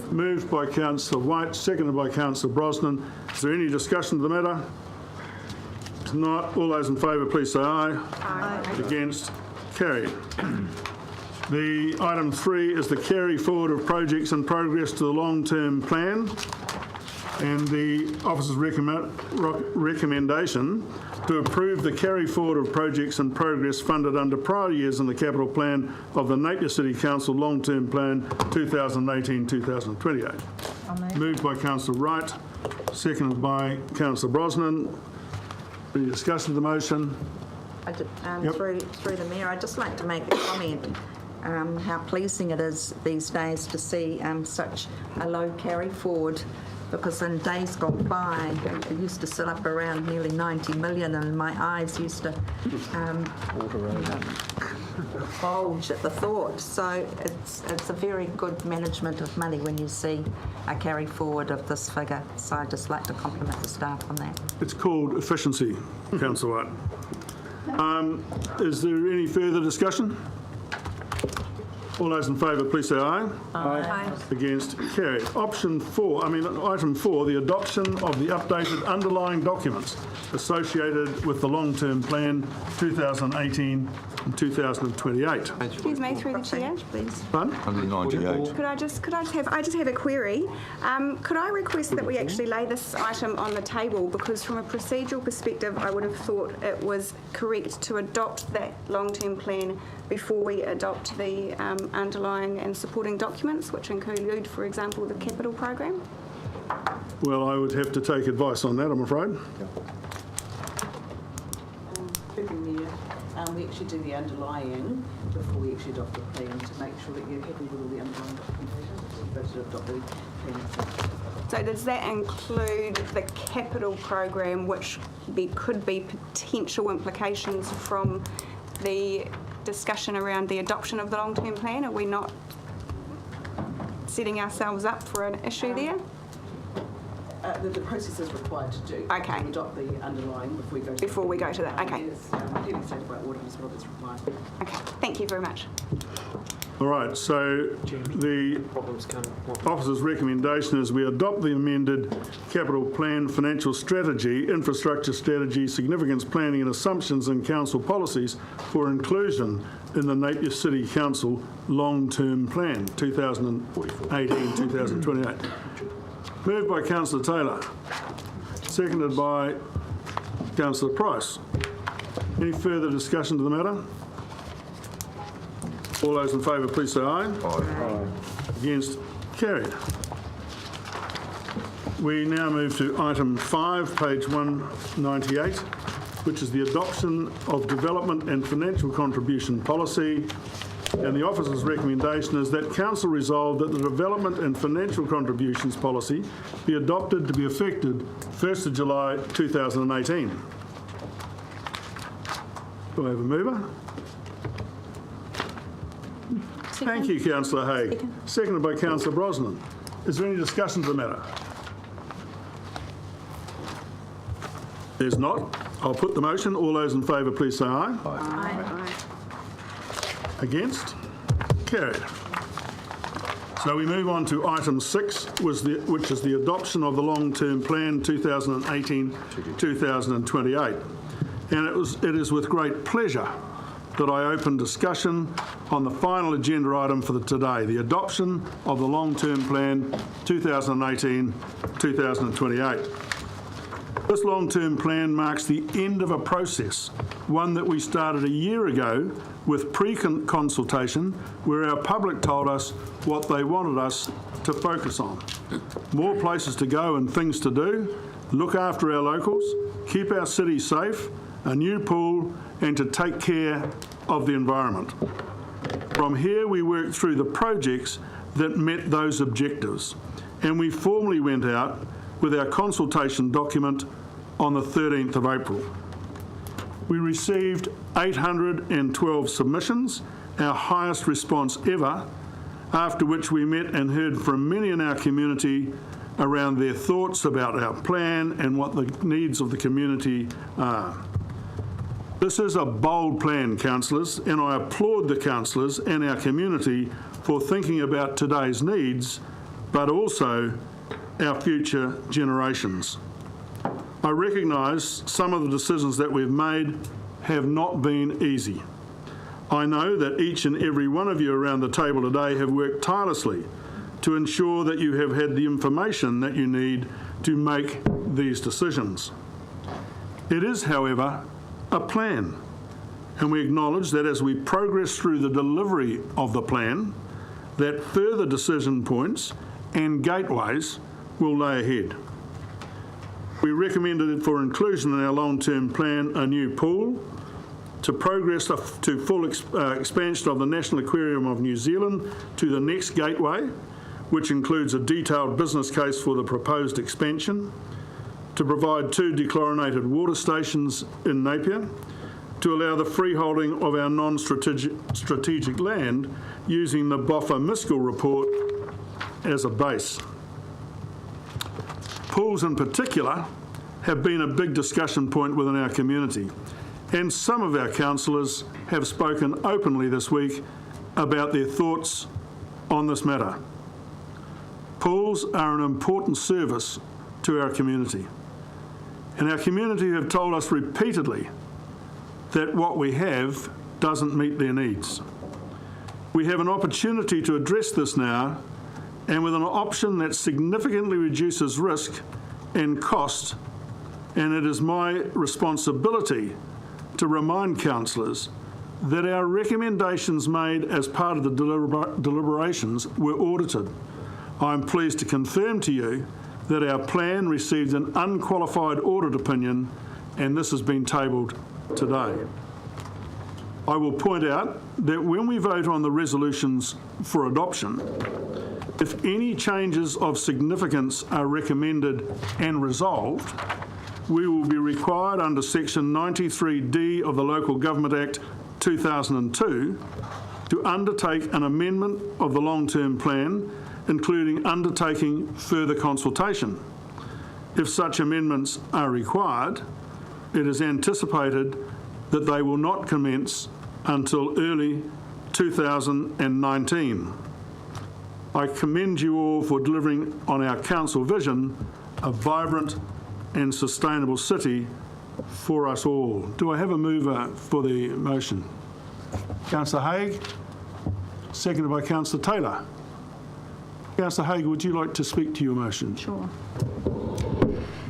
Moved by Councillor White, seconded by Councillor Brosnan. Is there any discussion of the matter? If not, all those in favour, please say aye. Aye. Against? Carried. The item 3 is the carry forward of projects in progress to the long-term plan, and the officer's recommendation to approve the carry forward of projects in progress funded under prior years in the capital plan of the Napier City Council long-term plan 2018-2028. Moved by Councillor Wright, seconded by Councillor Brosnan. Any discussion of the motion? Through the Mayor, I'd just like to make a comment how pleasing it is these days to see such a low carry forward, because in days gone by it used to sit up around nearly 90 million and my eyes used to bulge at the thought. So it's a very good management of money when you see a carry forward of this figure. So I'd just like to compliment the staff on that. It's called efficiency, Councillor White. Is there any further discussion? All those in favour, please say aye. Aye. Against? Carried. Item 4, the adoption of the updated underlying documents associated with the long-term plan 2018 and 2028. Excuse me, through the chair, please. Pardon? 198. Could I just have a query? Could I request that we actually lay this item on the table, because from a procedural perspective, I would have thought it was correct to adopt that long-term plan before we adopt the underlying and supporting documents, which include, for example, the capital program? Well, I would have to take advice on that, I'm afraid. We actually do the underlying before we actually adopt the plan to make sure that you're happy with all the underlying documentation before you adopt the plan. So does that include the capital program, which could be potential implications from the discussion around the adoption of the long-term plan? Are we not setting ourselves up for an issue there? The process is required to do. Okay. To adopt the underlying before we go to Before we go to that, okay. It's clearly stated by order as well that's required. Okay, thank you very much. All right, so the officer's recommendation is we adopt the amended capital plan, financial strategy, infrastructure strategy, significance planning and assumptions and council policies for inclusion in the Napier City Council long-term plan 2018-2028. Moved by Councillor Taylor, seconded by Councillor Price. Any further discussion to the matter? All those in favour, please say aye. Aye. Against? Carried. We now move to item 5, page 198, which is the adoption of development and financial contribution policy. And the officer's recommendation is that council resolve that the development and financial contributions policy be adopted to be effective 1st of July 2018. Do I have a mover? Thank you, Councillor Haig. Seconded by Councillor Brosnan. Is there any discussion to the matter? There's not. I'll put the motion. All those in favour, please say aye. Aye. Against? Carried. So we move on to item 6, which is the adoption of the long-term plan 2018-2028. And it is with great pleasure that I open discussion on the final agenda item for today, the adoption of the long-term plan 2018-2028. This long-term plan marks the end of a process, one that we started a year ago with pre-consultation, where our public told us what they wanted us to focus on. More places to go and things to do, look after our locals, keep our city safe, a new pool, and to take care of the environment. From here, we worked through the projects that met those objectives, and we formally went out with our consultation document on the 13th of April. We received 812 submissions, our highest response ever, after which we met and heard from many in our community around their thoughts about our plan and what the needs of the community are. This is a bold plan, councillors, and I applaud the councillors and our community for thinking about today's needs, but also our future generations. I recognise some of the decisions that we've made have not been easy. I know that each and every one of you around the table today have worked tirelessly to ensure that you have had the information that you need to make these decisions. It is, however, a plan, and we acknowledge that as we progress through the delivery of the plan, that further decision points and gateways will lay ahead. We recommended for inclusion in our long-term plan a new pool, to progress to full expansion of the National Aquarium of New Zealand to the next gateway, which includes a detailed business case for the proposed expansion, to provide 2 dechlorinated water stations in Napier, to allow the freeholding of our non-strategic land using the Boffa-Miskell report as a base. Pools in particular have been a big discussion point within our community, and some of our councillors have spoken openly this week about their thoughts on this matter. Pools are an important service to our community, and our community have told us repeatedly that what we have doesn't meet their needs. We have an opportunity to address this now, and with an option that significantly reduces risk and cost, and it is my responsibility to remind councillors that our recommendations made as part of the deliberations were audited. I'm pleased to confirm to you that our plan received an unqualified audit opinion, and this has been tabled today. I will point out that when we vote on the resolutions for adoption, if any changes of significance are recommended and resolved, we will be required under Section 93D of the Local Government Act 2002 to undertake an amendment of the long-term plan, including undertaking further consultation. if such amendments are required, it is anticipated that they will not commence until early 2019. I commend you all for delivering on our council vision, a vibrant and sustainable city for us all. Do I have a mover for the motion? Councillor Haig, seconded by Councillor Taylor. Councillor Haig, would you like to speak to your motion? Sure.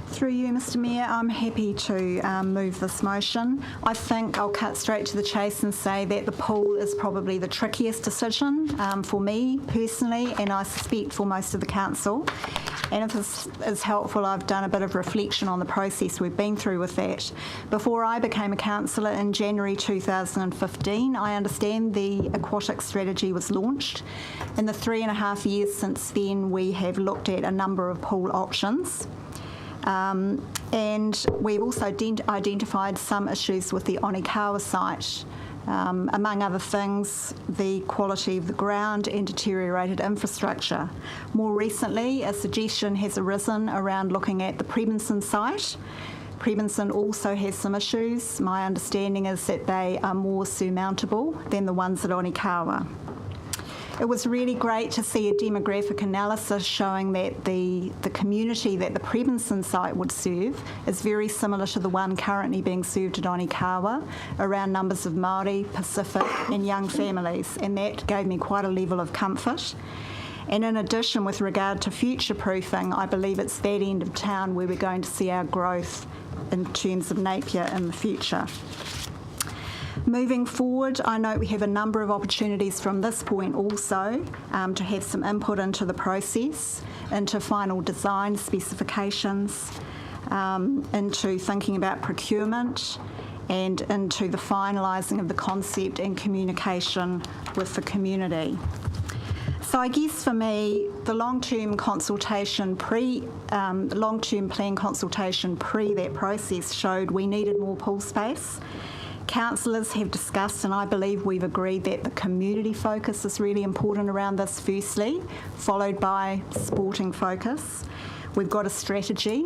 Through you, Mr Mayor, I'm happy to move this motion. I think I'll cut straight to the chase and say that the pool is probably the trickiest decision for me personally, and I suspect for most of the council. And if this is helpful, I've done a bit of reflection on the process we've been through with that. Before I became a councillor in January 2015, I understand the aquatic strategy was launched. In the 3.5 years since then, we have looked at a number of pool options. And we've also identified some issues with the Onikawa site. Among other things, the quality of the ground and deteriorated infrastructure. More recently, a suggestion has arisen around looking at the Prebinson site. Prebinson also has some issues. My understanding is that they are more surmountable than the ones at Onikawa. It was really great to see a demographic analysis showing that the community that the Prebinson site would serve is very similar to the one currently being served at Onikawa, around numbers of Māori, Pacific and young families, and that gave me quite a level of comfort. And in addition, with regard to future-proofing, I believe it's that end of town where we're going to see our growth in terms of Napier in the future. Moving forward, I know we have a number of opportunities from this point also to have some input into the process, into final design specifications, into thinking about procurement, and into the finalising of the concept and communication with the community. So I guess for me, the long-term consultation long-term plan consultation pre that process showed we needed more pool space. Councillors have discussed, and I believe we've agreed, that the community focus is really important around this firstly, followed by sporting focus. We've got a strategy.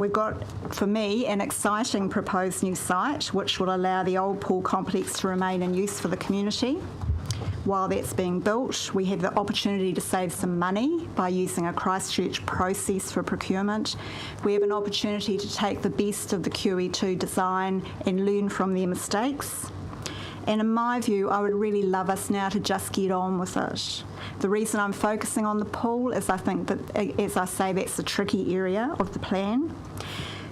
We've got, for me, an exciting proposed new site which will allow the old pool complex to remain in use for the community. While that's being built, we have the opportunity to save some money by using a Christchurch process for procurement. We have an opportunity to take the best of the QE2 design and learn from their mistakes. And in my view, I would really love us now to just get on with it. The reason I'm focusing on the pool is I think that, as I say, that's the tricky area of the plan.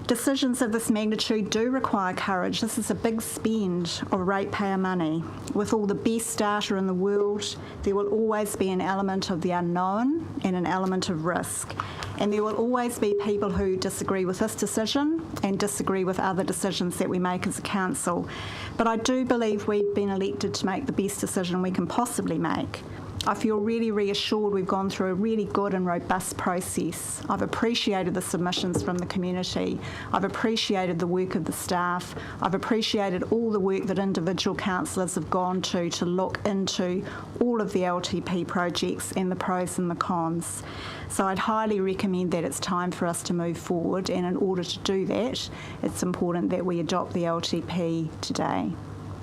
Decisions of this magnitude do require courage. This is a big spend of ratepayer money. With all the best data in the world, there will always be an element of the unknown and an element of risk. And there will always be people who disagree with this decision and disagree with other decisions that we make as a council. But I do believe we've been elected to make the best decision we can possibly make. I feel really reassured we've gone through a really good and robust process. I've appreciated the submissions from the community. I've appreciated the work of the staff. I've appreciated all the work that individual councillors have gone to look into all of the LTP projects and the pros and the cons. So I'd highly recommend that it's time for us to move forward, and in order to do that, it's important that we adopt the LTP today.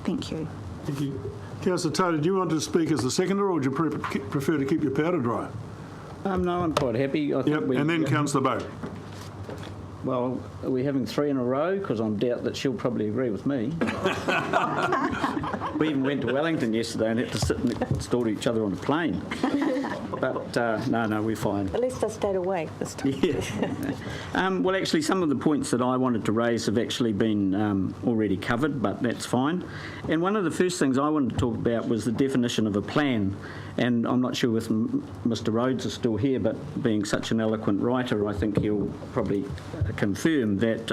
Thank you. Thank you. Councillor Taylor, do you want to speak as the seconder, or would you prefer to keep your powder dry? No, I'm quite happy. I think and then Councillor Bowe. Well, are we having 3 in a row? Because I'm doubt that she'll probably agree with me. We even went to Wellington yesterday and had to sit next door to each other on a plane. But no, we're fine. At least I stayed awake this time. Yeah. Well, actually, some of the points that I wanted to raise have actually been already covered, but that's fine. And one of the first things I wanted to talk about was the definition of a plan. And I'm not sure if Mr. Rhodes is still here, but being such an eloquent writer, I think he'll probably confirm that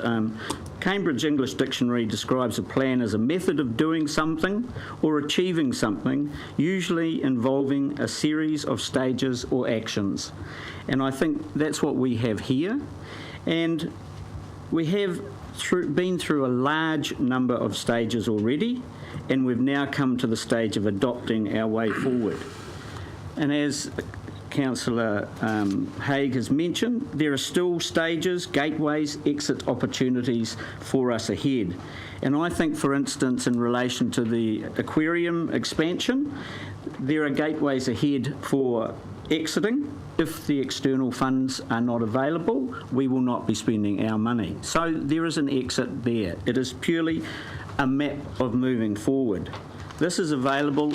Cambridge English Dictionary describes a plan as a method of doing something or achieving something, usually involving a series of stages or actions. And I think that's what we have here. And we have been through a large number of stages already, and we've now come to the stage of adopting our way forward. And as Councillor Haig has mentioned, there are still stages, gateways, exit opportunities for us ahead. And I think, for instance, in relation to the aquarium expansion, there are gateways ahead for exiting. If the external funds are not available, we will not be spending our money. So there is an exit there. It is purely a map of moving forward. This is available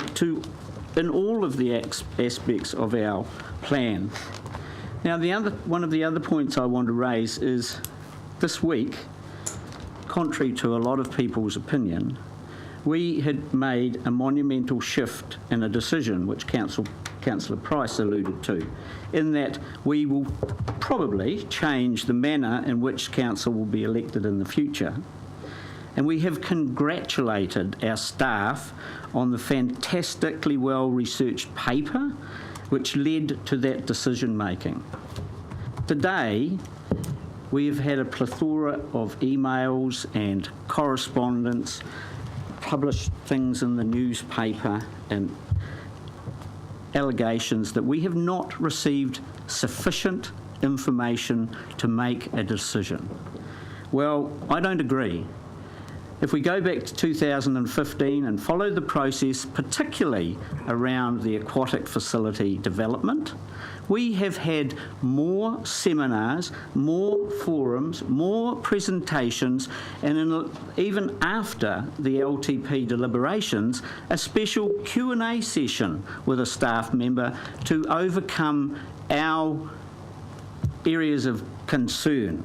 in all of the aspects of our plan. Now, one of the other points I want to raise is this week, contrary to a lot of people's opinion, we had made a monumental shift in a decision which Councillor Price alluded to, in that we will probably change the manner in which council will be elected in the future. And we have congratulated our staff on the fantastically well-researched paper which led to that decision making. Today, we have had a plethora of emails and correspondence, published things in the newspaper and allegations that we have not received sufficient information to make a decision. Well, I don't agree. If we go back to 2015 and follow the process, particularly around the aquatic facility development, we have had more seminars, more forums, more presentations, and even after the LTP deliberations, a special Q&A session with a staff member to overcome our areas of concern.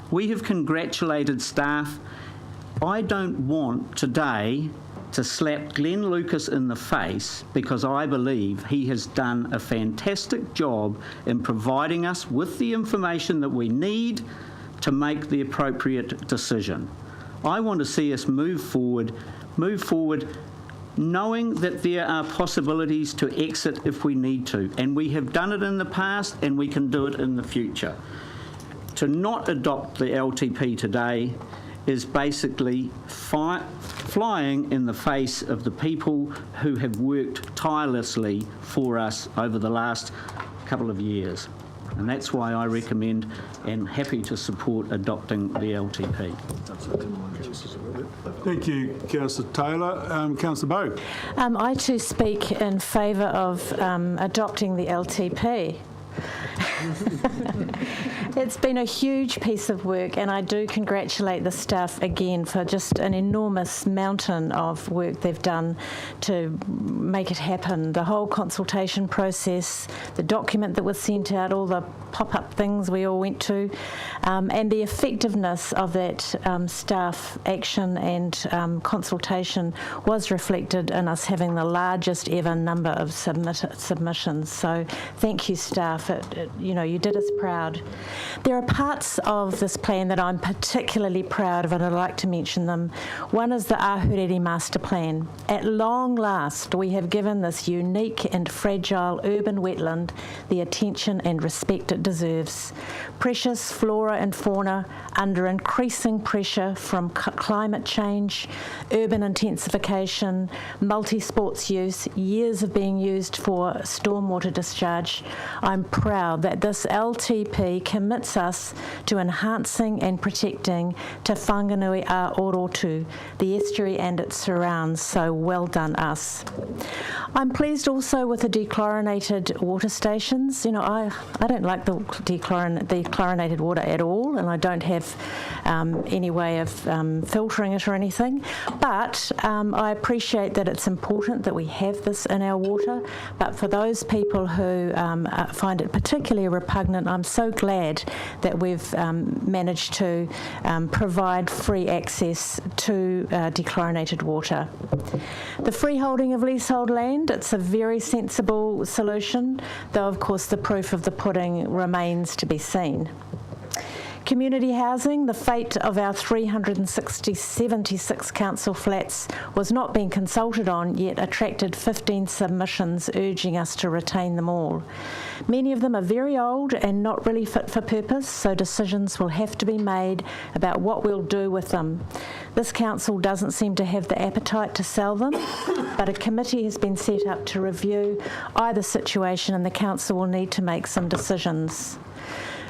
We have congratulated staff. I don't want today to slap Glenn Lucas in the face because I believe he has done a fantastic job in providing us with the information that we need to make the appropriate decision. I want to see us move forward knowing that there are possibilities to exit if we need to, and we have done it in the past and we can do it in the future. To not adopt the LTP today is basically flying in the face of the people who have worked tirelessly for us over the last couple of years. And that's why I recommend and happy to support adopting the LTP. Thank you, Councillor Taylor. Councillor Bowe. I too speak in favour of adopting the LTP. It's been a huge piece of work, and I do congratulate the staff again for just an enormous mountain of work they've done to make it happen. The whole consultation process, the document that was sent out, all the pop-up things we all went to, and the effectiveness of that staff action and consultation was reflected in us having the largest ever number of submissions. So thank you, staff. You did us proud. There are parts of this plan that I'm particularly proud of, and I'd like to mention them. One is the Ahuriri Master Plan. At long last, we have given this unique and fragile urban wetland the attention and respect it deserves. Precious flora and fauna under increasing pressure from climate change, urban intensification, multi-sports use, years of being used for stormwater discharge. I'm proud that this LTP commits us to enhancing and protecting Te Whanganui a Orotu, the estuary and its surrounds, so well done us. I'm pleased also with the dechlorinated water stations. I don't like the chlorinated water at all, and I don't have any way of filtering it or anything, but I appreciate that it's important that we have this in our water. But for those people who find it particularly repugnant, I'm so glad that we've managed to provide free access to dechlorinated water. The freeholding of leasehold land, it's a very sensible solution, though of course the proof of the pudding remains to be seen. Community housing, the fate of our 376 council flats was not being consulted on, yet attracted 15 submissions urging us to retain them all. Many of them are very old and not really fit for purpose, so decisions will have to be made about what we'll do with them. This council doesn't seem to have the appetite to sell them, but a committee has been set up to review either situation, and the council will need to make some decisions.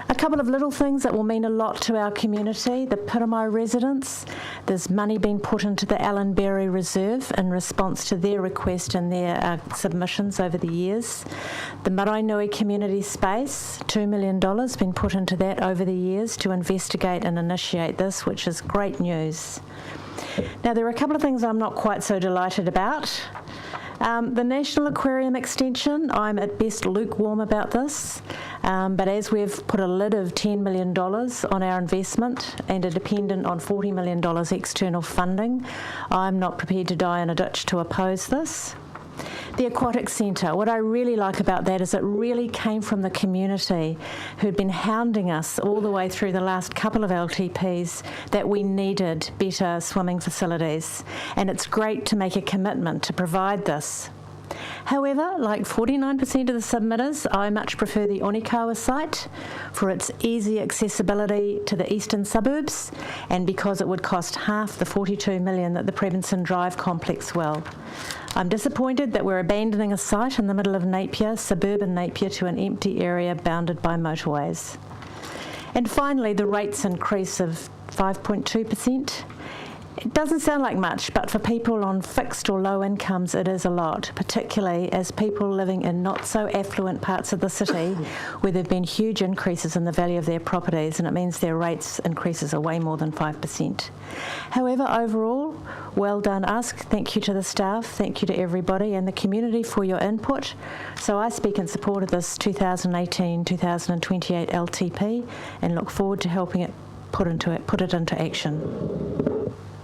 A couple of little things that will mean a lot to our community. The Piramai residents, there's money being put into the Allen Berry Reserve in response to their request and their submissions over the years. The Maraenui community space, $2 million been put into that over the years to investigate and initiate this, which is great news. Now, there are a couple of things I'm not quite so delighted about. The National Aquarium extension, I'm at best lukewarm about this, but as we've put a lid of $10 million on our investment and are dependent on $40 million external funding, I'm not prepared to die in a ditch to oppose this. The Aquatic Centre, what I really like about that is it really came from the community who'd been hounding us all the way through the last couple of LTPs that we needed better swimming facilities, and it's great to make a commitment to provide this. However, like 49% of the submitters, I much prefer the Onikawa site for its easy accessibility to the eastern suburbs and because it would cost half the $42 million that the Prebenson Drive complex will. I'm disappointed that we're abandoning a site in the middle of Napier, suburban Napier, to an empty area bounded by motorways. And finally, the rates increase of 5.2%. It doesn't sound like much, but for people on fixed or low incomes, it is a lot, particularly as people living in not so affluent parts of the city where there have been huge increases in the value of their properties, and it means their rates increases are way more than 5%. However, overall, well done us. Thank you to the staff, thank you to everybody and the community for your input. So I speak in support of this 2018-2028 LTP and look forward to helping it put it into action.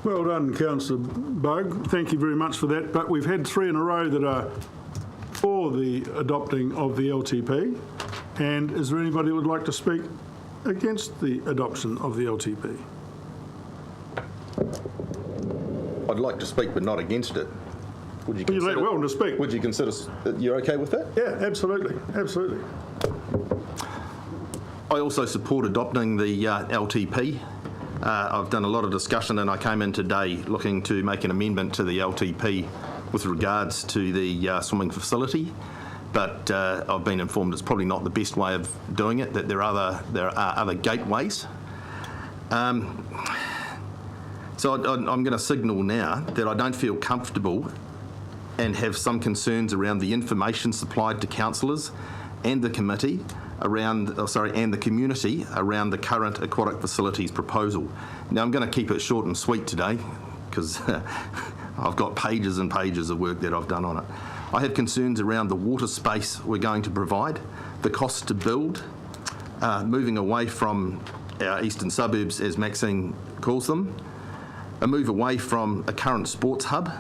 Well done, Councillor Bug. Thank you very much for that. But we've had 3 in a row that are for the adopting of the LTP. And is there anybody who would like to speak against the adoption of the LTP? I'd like to speak, but not against it. Would you consider, you're welcome to speak. Would you consider that you're okay with that? Yeah, absolutely, absolutely. I also support adopting the LTP. I've done a lot of discussion and I came in today looking to make an amendment to the LTP with regards to the swimming facility, but I've been informed it's probably not the best way of doing it, that there are other gateways. So I'm going to signal now that I don't feel comfortable and have some concerns around the information supplied to councillors and the committee and the community around the current aquatic facilities proposal. Now, I'm going to keep it short and sweet today because I've got pages and pages of work that I've done on it. I have concerns around the water space we're going to provide, the cost to build, moving away from our eastern suburbs, as Maxine calls them, a move away from a current sports hub,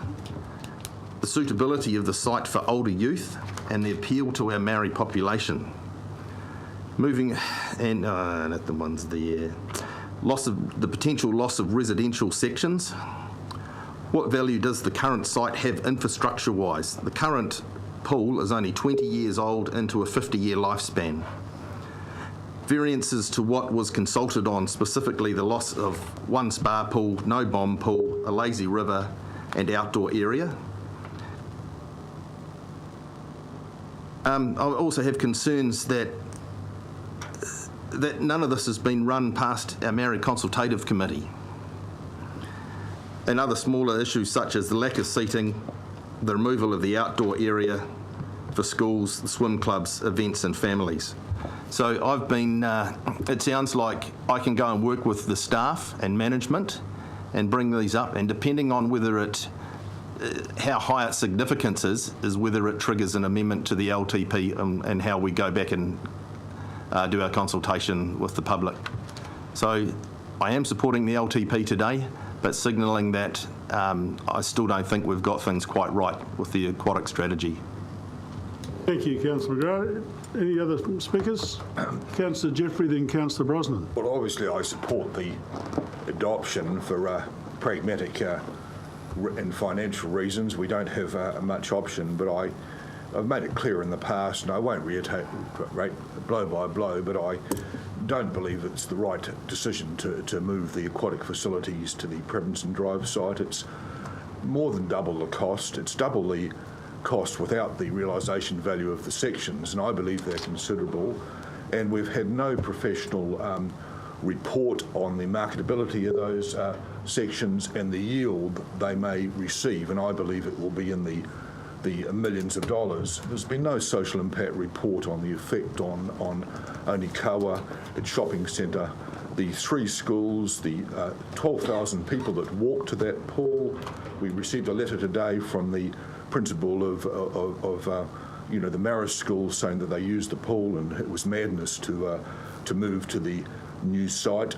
the suitability of the site for older youth and the appeal to our Maori population. Moving, and not the ones there. The potential loss of residential sections. What value does the current site have infrastructure-wise? The current pool is only 20 years old into a 50-year lifespan. Variances to what was consulted on, specifically the loss of one spa pool, no bomb pool, a lazy river, and outdoor area. I also have concerns that none of this has been run past our Maori Consultative Committee. And other smaller issues such as the lack of seating, the removal of the outdoor area for schools, the swim clubs, events and families. So I've been, it sounds like I can go and work with the staff and management and bring these up, and depending on whether how high its significance is whether it triggers an amendment to the LTP and how we go back and do our consultation with the public. So I am supporting the LTP today, but signalling that I still don't think we've got things quite right with the aquatic strategy. Thank you, Councillor McGrath. Any other speakers? Councillor Jeffrey, then Councillor Brosnan. Well, obviously I support the adoption for pragmatic and financial reasons. We don't have much option, but I've made it clear in the past, and I won't reiterate blow by blow, but I don't believe it's the right decision to move the aquatic facilities to the Prevenson Drive site. It's more than double the cost. It's double the cost without the realisation value of the sections, and I believe they're considerable. And we've had no professional report on the marketability of those sections and the yield they may receive, and I believe it will be in the millions of dollars. There's been no social impact report on the effect on Onikawa, its shopping centre, the 3 schools, the 12,000 people that walk to that pool. We received a letter today from the principal of the Marist School saying that they used the pool and it was madness to move to the new site.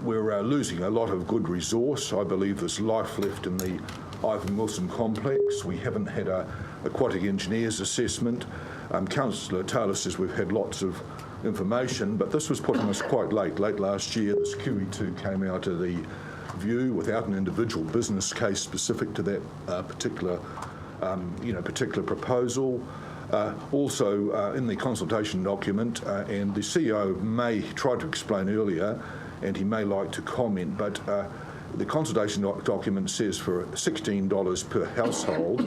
We're losing a lot of good resource. I believe there's life left in the Ivan Wilson complex. We haven't had a aquatic engineers assessment. Councillor Taylor says we've had lots of information, but this was put on us quite late last year. This QE2 came out of the view without an individual business case specific to that particular proposal. Also in the consultation document, and the CEO may try to explain earlier, and he may like to comment, but the consultation document says for $16 per household,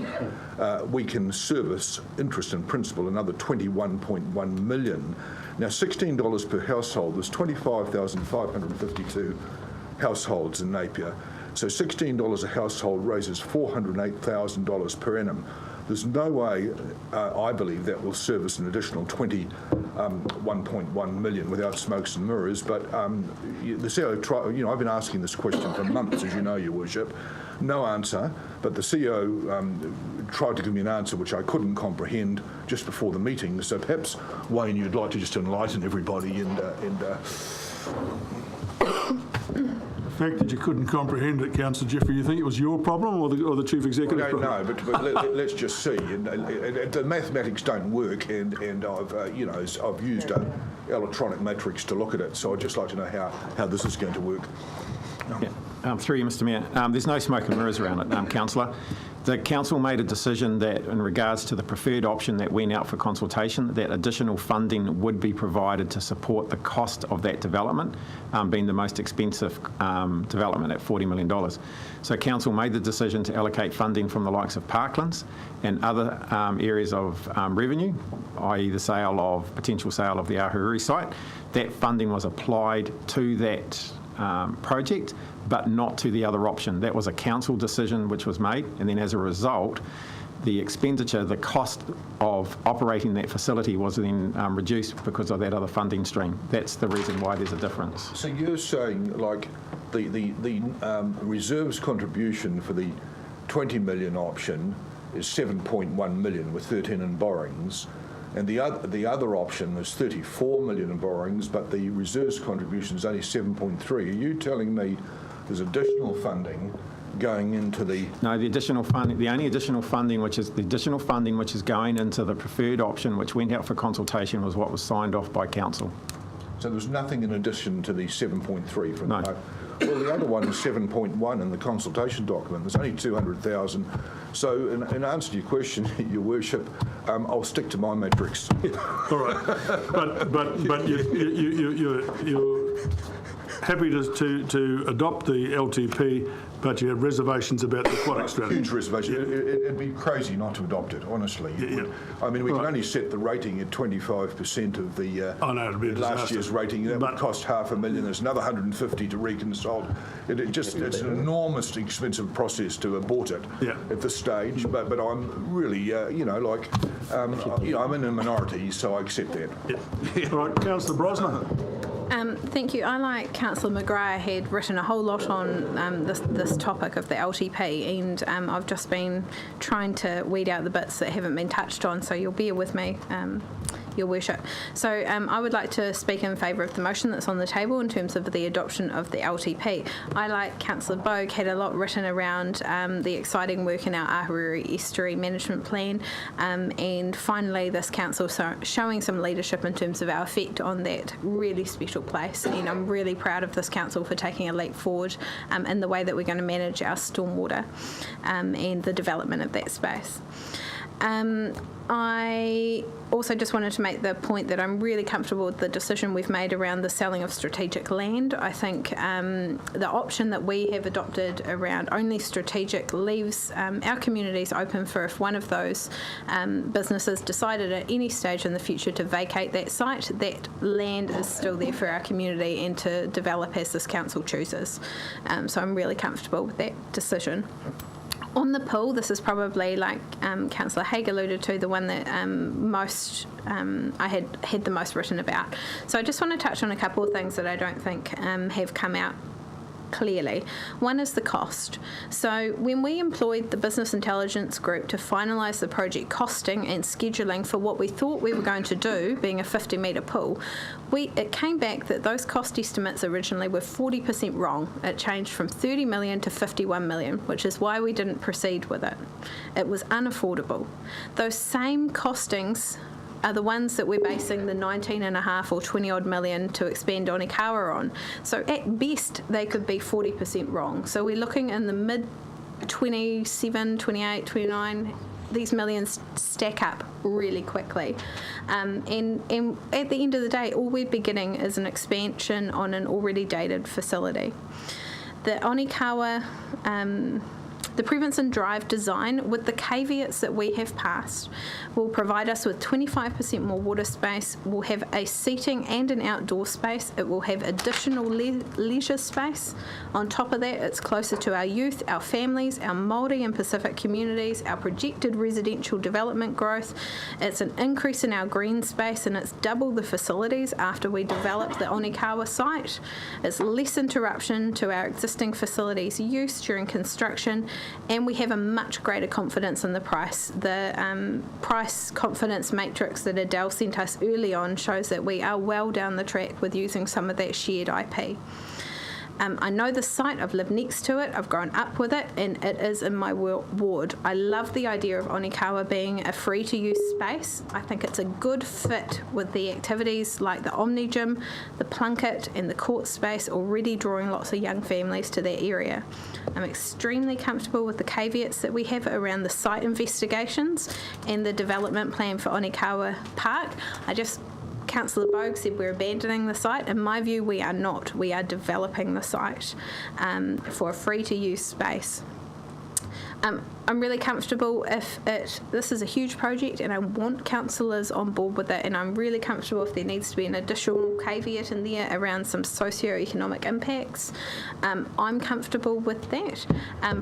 we can service interest and principal another $21.1 million. Now, $16 per household, there's 25,552 households in Napier. So $16 a household raises $408,000 per annum. There's no way, I believe, that will service an additional 1.1 million without smokes and mirrors. But the CEO, I've been asking this question for months, as you know, Your Worship. No answer. But the CEO tried to give me an answer which I couldn't comprehend just before the meeting. So perhaps, Wayne, you'd like to just enlighten everybody and The fact that you couldn't comprehend it, Councillor Jeffrey, you think it was your problem or the Chief Executive problem? I don't know, but let's just see. And the mathematics don't work, and I've used an electronic matrix to look at it. So I'd just like to know how this is going to work. Yeah. Through you, Mr Mayor. There's no smoke and mirrors around it, Councillor. The council made a decision that in regards to the preferred option that went out for consultation, that additional funding would be provided to support the cost of that development, being the most expensive development at $40 million. So council made the decision to allocate funding from the likes of Parklands and other areas of revenue, i.e. the potential sale of the Ahuriri site. That funding was applied to that project, but not to the other option. That was a council decision which was made, and then as a result, the expenditure, the cost of operating that facility was then reduced because of that other funding stream. That's the reason why there's a difference. So you're saying, like, the reserves contribution for the 20 million option is 7.1 million with 13 in borrowings, and the other option is 34 million in borrowings, but the reserves contribution is only 7.3. Are you telling me there's additional funding going into the... No, the additional funding, the only additional funding which is going into the preferred option which went out for consultation was what was signed off by council. So there's nothing in addition to the 7.3 from no. Well, the other one is 7.1 in the consultation document. There's only 200,000. So in answer to your question, Your Worship, I'll stick to my metrics. All right. But you're happy to adopt the LTP, but you have reservations about the aquatic strategy. Huge reservation. It'd be crazy not to adopt it, honestly. I mean, we can only set the rating at 25% of the last year's rating. That would cost $500,000. There's another 150 to reconcile. It's an enormously expensive process to abort it at this stage. But I'm really, I'm in a minority, so I accept that. All right, Councillor Brosnan. Thank you. I, like Councillor McGrath, had written a whole lot on this topic of the LTP, and I've just been trying to weed out the bits that haven't been touched on, so you'll bear with me Your Worship. So I would like to speak in favour of the motion that's on the table in terms of the adoption of the LTP. I, like Councillor Bogue, had a lot written around the exciting work in our Ahuriri Estuary Management Plan, and finally this council showing some leadership in terms of our effect on that really special place, and I'm really proud of this council for taking a leap forward in the way that we're going to manage our stormwater and the development of that space. I also just wanted to make the point that I'm really comfortable with the decision we've made around the selling of strategic land. I think the option that we have adopted around only strategic leaves our communities open for if one of those businesses decided at any stage in the future to vacate that site, that land is still there for our community and to develop as this council chooses. So I'm really comfortable with that decision. On the pool, this is probably, like Councillor Haig alluded to, the one that I had the most written about. So I just want to touch on a couple of things that I don't think have come out clearly. One is the cost. So when we employed the Business Intelligence Group to finalise the project costing and scheduling for what we thought we were going to do, being a 50-metre pool, it came back that those cost estimates originally were 40% wrong. It changed from 30 million to 51 million, which is why we didn't proceed with it. It was unaffordable. Those same costings are the ones that we're basing the 19.5 or 20 odd million to expand Onikawa on. So at best, they could be 40% wrong. So we're looking in the mid 27, 28, 29, these millions stack up really quickly. And at the end of the day, all we'd be getting is an expansion on an already dated facility. The Onikawa the Prevenson Drive design, with the caveats that we have passed, will provide us with 25% more water space, will have a seating and an outdoor space, it will have additional leisure space. On top of that, it's closer to our youth, our families, our Māori and Pacific communities, our projected residential development growth. It's an increase in our green space, and it's double the facilities after we develop the Onikawa site. It's less interruption to our existing facilities use during construction, and we have a much greater confidence in the price. The price confidence matrix that Adele sent us early on shows that we are well down the track with using some of that shared IP. I know the site, I've lived next to it, I've grown up with it, and it is in my ward. I love the idea of Onikawa being a free-to-use space. I think it's a good fit with the activities like the Omni Gym, the Plunket, and the court space, already drawing lots of young families to that area. I'm extremely comfortable with the caveats that we have around the site investigations and the development plan for Onikawa Park. Councillor Bogue said we're abandoning the site. In my view, we are not. We are developing the site for a free-to-use space. I'm really comfortable this is a huge project, and I want councillors on board with it, and I'm really comfortable if there needs to be an additional caveat in there around some socio-economic impacts. I'm comfortable with that,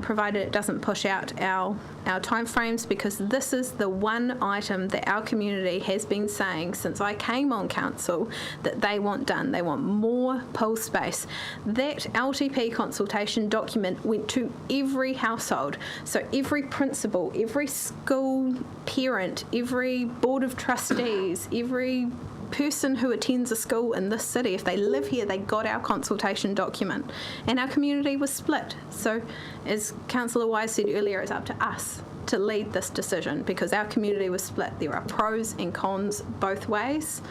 provided it doesn't push out our timeframes, because this is the one item that our community has been saying since I came on council that they want done. They want more pool space. That LTP consultation document went to every household. So every principal, every school parent, every board of trustees, every person who attends a school in this city, if they live here, they got our consultation document. And our community was split. So as Councillor Wise said earlier, it's up to us to lead this decision because our community was split. There are pros and cons both ways.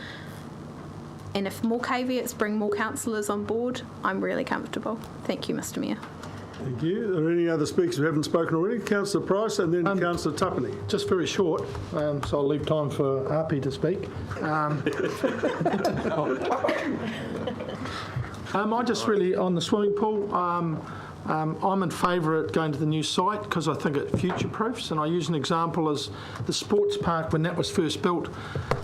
And if more caveats bring more councillors on board, I'm really comfortable. Thank you, Mr Mayor. Thank you. Are there any other speakers who haven't spoken already? Councillor Price and then Councillor Tuppeny. Just very short, so I'll leave time for Api to speak. I just really, on the swimming pool, I'm in favour of it going to the new site because I think it future-proofs, and I use an example as the sports park. When that was first built,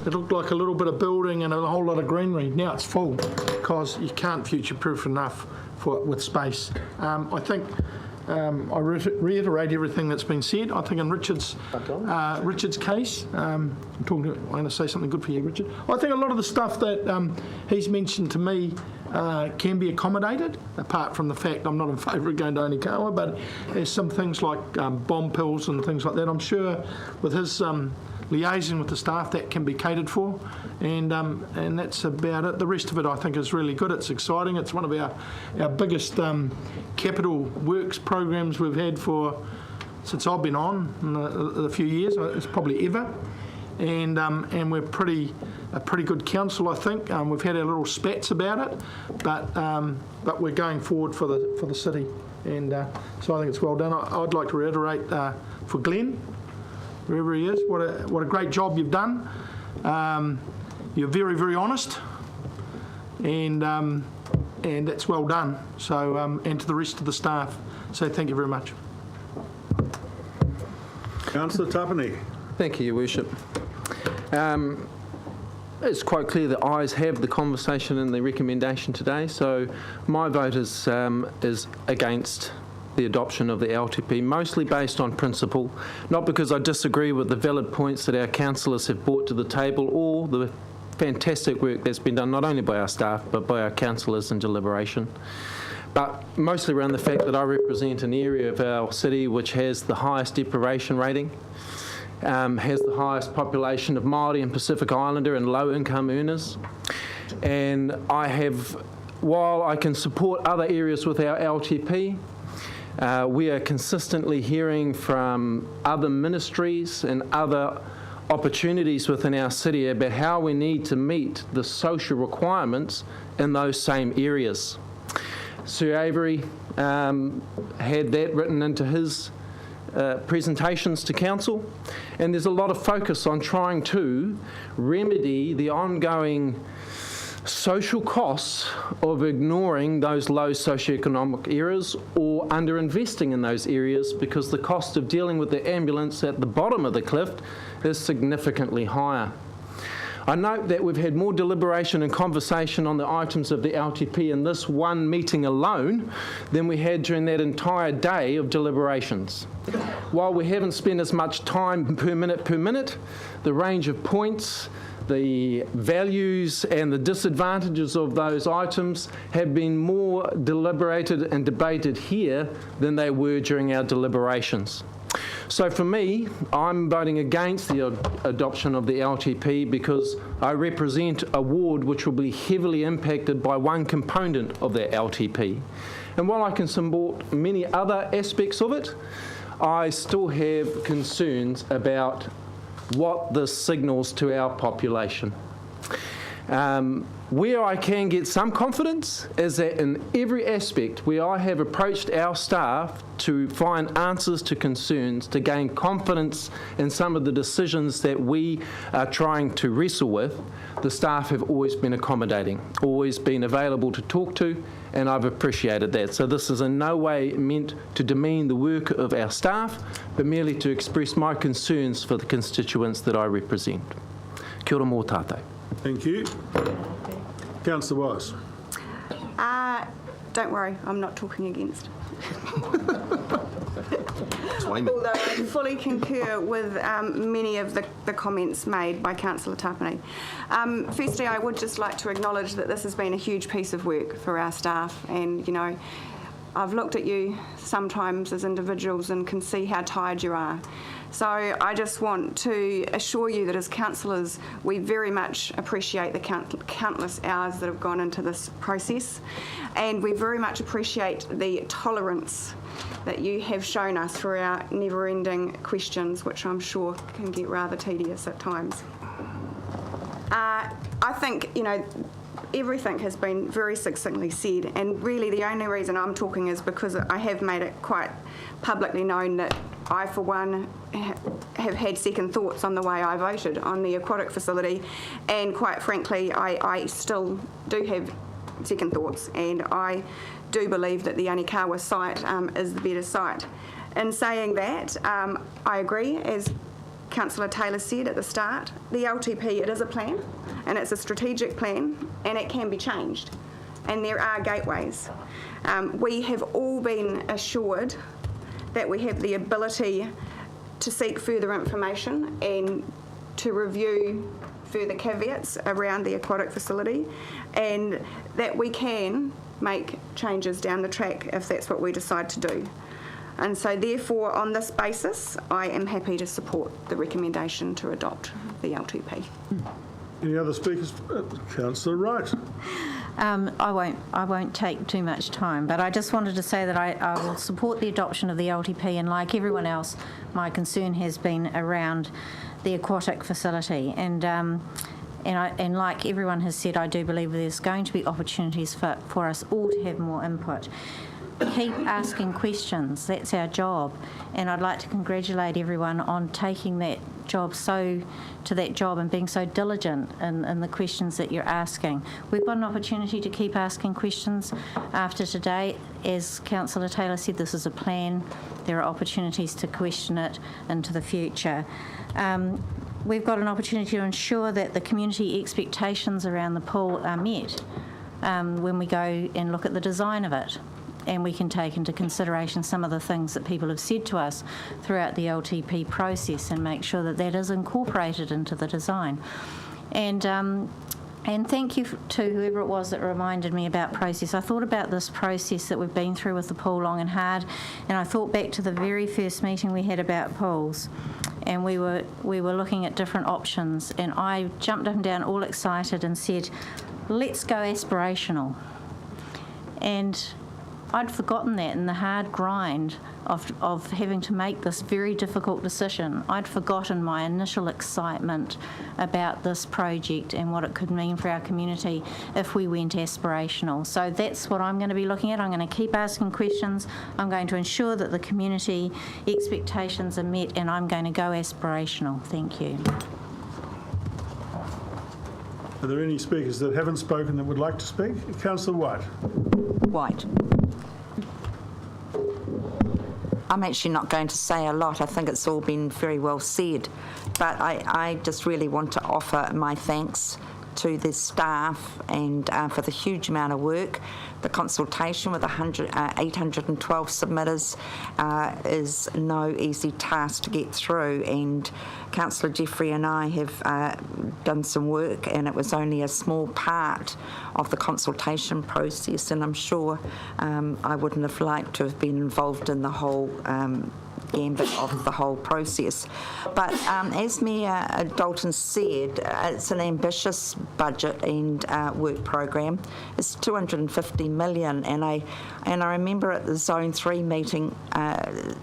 it looked like a little bit of building and a whole lot of greenery. Now it's full because you can't future-proof enough with space. I think I reiterate everything that's been said. I think in Richard's case, I'm going to say something good for you, Richard. I think a lot of the stuff that he's mentioned to me can be accommodated, apart from the fact I'm not in favour of going to Onikawa, but there's some things like bomb pills and things like that. I'm sure with his liaising with the staff, that can be catered for, and that's about it. The rest of it, I think, is really good. It's exciting. It's one of our biggest capital works programs we've had since I've been on in a few years. It's probably ever, and we're a pretty good council, I think. We've had our little spats about it, but we're going forward for the city, and so I think it's well done. I'd like to reiterate for Glenn, wherever he is, what a great job you've done. You're very, very honest, and that's well done. So and to the rest of the staff, so thank you very much. Councillor Tapani. Thank you, Your Worship. It's quite clear that Ayes have the conversation and the recommendation today, so my vote is against the adoption of the LTP, mostly based on principle, not because I disagree with the valid points that our councillors have brought to the table or the fantastic work that's been done not only by our staff but by our councillors in deliberation, but mostly around the fact that I represent an area of our city which has the highest deprivation rating, has the highest population of Māori and Pacific Islander and low-income earners. And while I can support other areas with our LTP, we are consistently hearing from other ministries and other opportunities within our city about how we need to meet the social requirements in those same areas. Sir Avery had that written into his presentations to council, and there's a lot of focus on trying to remedy the ongoing social costs of ignoring those low socioeconomic areas or underinvesting in those areas, because the cost of dealing with the ambulance at the bottom of the cliff is significantly higher. I note that we've had more deliberation and conversation on the items of the LTP in this one meeting alone than we had during that entire day of deliberations. While we haven't spent as much time per minute, the range of points, the values and the disadvantages of those items have been more deliberated and debated here than they were during our deliberations. So for me, I'm voting against the adoption of the LTP because I represent a ward which will be heavily impacted by one component of that LTP. And while I can support many other aspects of it, I still have concerns about what this signals to our population. Where I can get some confidence is that in every aspect where I have approached our staff to find answers to concerns, to gain confidence in some of the decisions that we are trying to wrestle with, the staff have always been accommodating, always been available to talk to, and I've appreciated that. So this is in no way meant to demean the work of our staff, but merely to express my concerns for the constituents that I represent. Kia ora mō tātou. Thank you. Councillor Wise. Don't worry, I'm not talking against. Although I fully concur with many of the comments made by Councillor Tapani. Firstly, I would just like to acknowledge that this has been a huge piece of work for our staff, and you know, I've looked at you sometimes as individuals and can see how tired you are. So I just want to assure you that as councillors, we very much appreciate the countless hours that have gone into this process, and we very much appreciate the tolerance that you have shown us for our never-ending questions, which I'm sure can get rather tedious at times. I think, you know, everything has been very succinctly said, and really the only reason I'm talking is because I have made it quite publicly known that I, for one, have had second thoughts on the way I voted on the aquatic facility, and quite frankly, I still do have second thoughts, and I do believe that the Anikawa site is the better site. In saying that, I agree, as Councillor Taylor said at the start, the LTP, it is a plan, and it's a strategic plan, and it can be changed, and there are gateways. We have all been assured that we have the ability to seek further information and to review further caveats around the aquatic facility, and that we can make changes down the track if that's what we decide to do. And so therefore, on this basis, I am happy to support the recommendation to adopt the LTP. Any other speakers? Councillor Wright. I won't take too much time, but I just wanted to say that I will support the adoption of the LTP, and like everyone else, my concern has been around the aquatic facility. And like everyone has said, I do believe there's going to be opportunities for us all to have more input. Keep asking questions. That's our job. And I'd like to congratulate everyone on taking that job and being so diligent in the questions that you're asking. We've got an opportunity to keep asking questions after today. As Councillor Taylor said, this is a plan. There are opportunities to question it into the future. We've got an opportunity to ensure that the community expectations around the pool are met when we go and look at the design of it. And we can take into consideration some of the things that people have said to us throughout the LTP process and make sure that that is incorporated into the design. And thank you to whoever it was that reminded me about process. I thought about this process that we've been through with the pool long and hard, and I thought back to the very first meeting we had about pools. And we were looking at different options, and I jumped up and down all excited and said, let's go aspirational. And I'd forgotten that in the hard grind of having to make this very difficult decision. I'd forgotten my initial excitement about this project and what it could mean for our community if we went aspirational. So that's what I'm going to be looking at. I'm going to keep asking questions. I'm going to ensure that the community expectations are met, and I'm going to go aspirational. Thank you. Are there any speakers that haven't spoken that would like to speak? Councillor White. White. I'm actually not going to say a lot. I think it's all been very well said. But I just really want to offer my thanks to the staff and for the huge amount of work. The consultation with 812 submitters is no easy task to get through, and Councillor Jeffrey and I have done some work, and it was only a small part of the consultation process, and I'm sure I wouldn't have liked to have been involved in the whole gambit of the whole process. But as Mayor Dalton said, it's an ambitious budget and work program. It's 250 million, and I remember at the Zone 3 meeting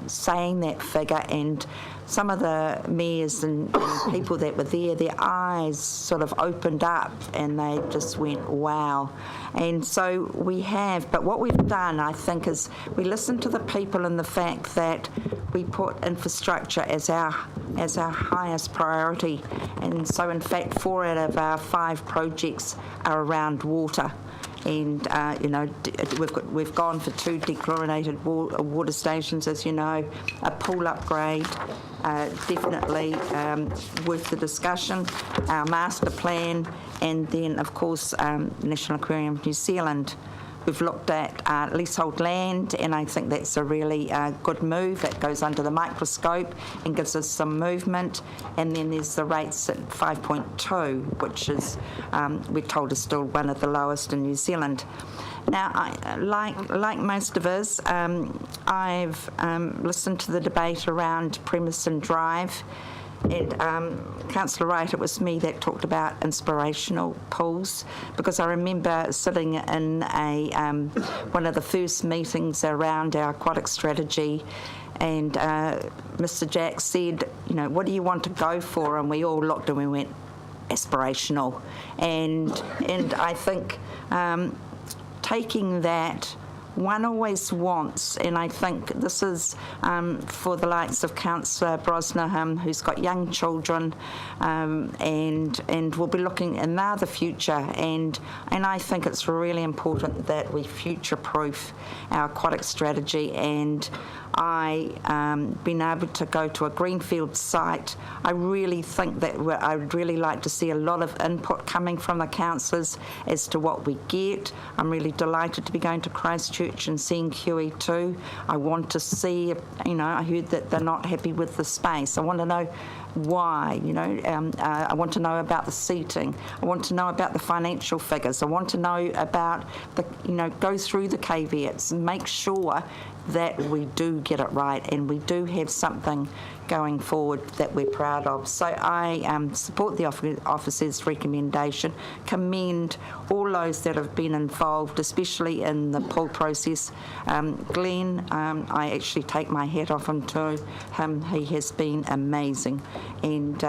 saying that figure, and some of the mayors and people that were there, their eyes sort of opened up and they just went, wow. And so we have, but what we've done, I think, is we listened to the people and the fact that we put infrastructure as our highest priority. And so, in fact, 4 out of our 5 projects are around water. And we've gone for 2 dechlorinated water stations, as you know, a pool upgrade, definitely worth the discussion, our master plan, and then of course National Aquarium of New Zealand. We've looked at leasehold land, and I think that's a really good move. It goes under the microscope and gives us some movement. And then there's the rates at 5.2, which is, we're told, is still one of the lowest in New Zealand. Now, like most of us, I've listened to the debate around Premiston Drive. And Councillor Wright, it was me that talked about inspirational pools, because I remember sitting in one of the first meetings around our aquatic strategy, and Mr. Jack said, what do you want to go for? And we all looked and we went, aspirational. And I think taking that, one always wants, and I think this is for the likes of Councillor Brosner, who's got young children, and will be looking in now the future, and I think it's really important that we future-proof our aquatic strategy. And been able to go to a greenfield site, I really think that I would really like to see a lot of input coming from the councillors as to what we get. I'm really delighted to be going to Christchurch and seeing QE2. I want to see, I heard that they're not happy with the space. I want to know why, I want to know about the seating. I want to know about the financial figures. I want to know about go through the caveats and make sure that we do get it right and we do have something going forward that we're proud of. So I support the officer's recommendation, commend all those that have been involved, especially in the poll process. Glenn, I actually take my hat off to him. He has been amazing. And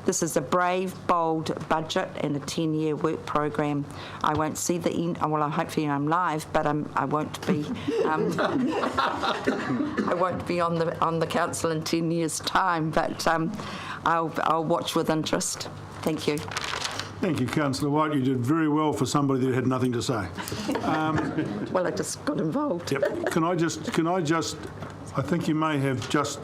this is a brave, bold budget and a 10-year work program. I won't see the end. Well, hopefully I'm live, but I won't be. I won't be on the council in 10 years' time. But I'll watch with interest. Thank you. Thank you, Councillor White. You did very well for somebody that had nothing to say. Well, I just got involved. Yep. Can I just? I think you may have just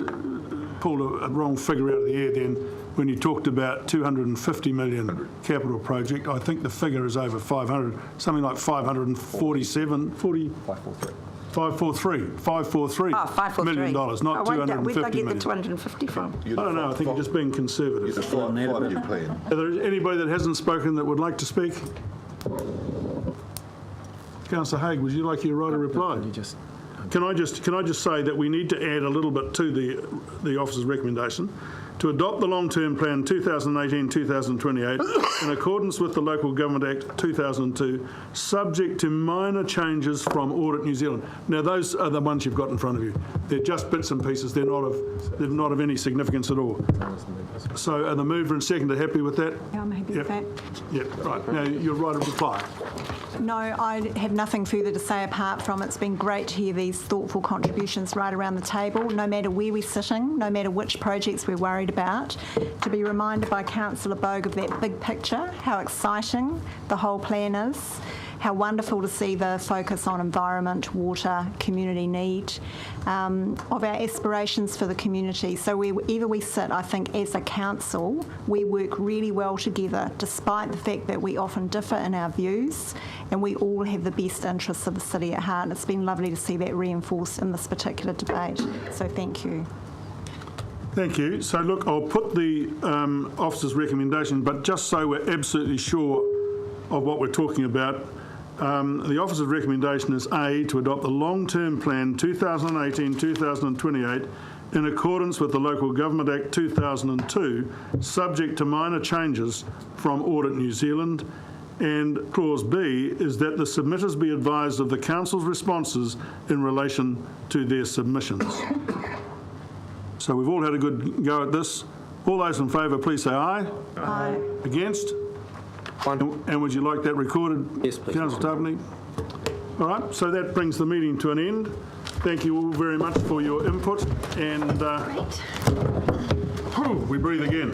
pulled a wrong figure out of the air then. When you talked about 250 million capital project, I think the figure is over 500, something like 547, 543 million dollars, not 250 Where did I get million. the 250 from? I don't know. I think you're just being conservative. It's a five-year plan. Are there anybody that hasn't spoken that would like to speak? Councillor Haig, would you like your right of reply? Can I just say that we need to add a little bit to the officer's recommendation to adopt the long-term plan 2018-2028 in accordance with the Local Government Act 2002, subject to minor changes from Audit New Zealand. Now, those are the ones you've got in front of you. They're just bits and pieces. They're not of any significance at all. So, are the mover and seconder happy with that? Yeah, I'm happy with that. Yep. Right. Now, your right of reply. No, I have nothing further to say apart from it's been great to hear these thoughtful contributions right around the table, no matter where we're sitting, no matter which projects we're worried about, to be reminded by Councillor Bogue of that big picture, how exciting the whole plan is, how wonderful to see the focus on environment, water, community need, of our aspirations for the community. So wherever we sit, I think as a council, we work really well together, despite the fact that we often differ in our views, and we all have the best interests of the city at heart. And it's been lovely to see that reinforced in this particular debate. So thank you. Thank you. So look, I'll put the officer's recommendation, but just so we're absolutely sure of what we're talking about, the officer's recommendation is A, to adopt the long-term plan 2018-2028 in accordance with the Local Government Act 2002, subject to minor changes from Audit New Zealand. And clause B is that the submitters be advised of the council's responses in relation to their submissions. So we've all had a good go at this. All those in favour, please say aye. Aye. Against? And would you like that recorded? Yes, please. Councillor Taverny? All right, so that brings the meeting to an end. Thank you all very much for your input, and we breathe again.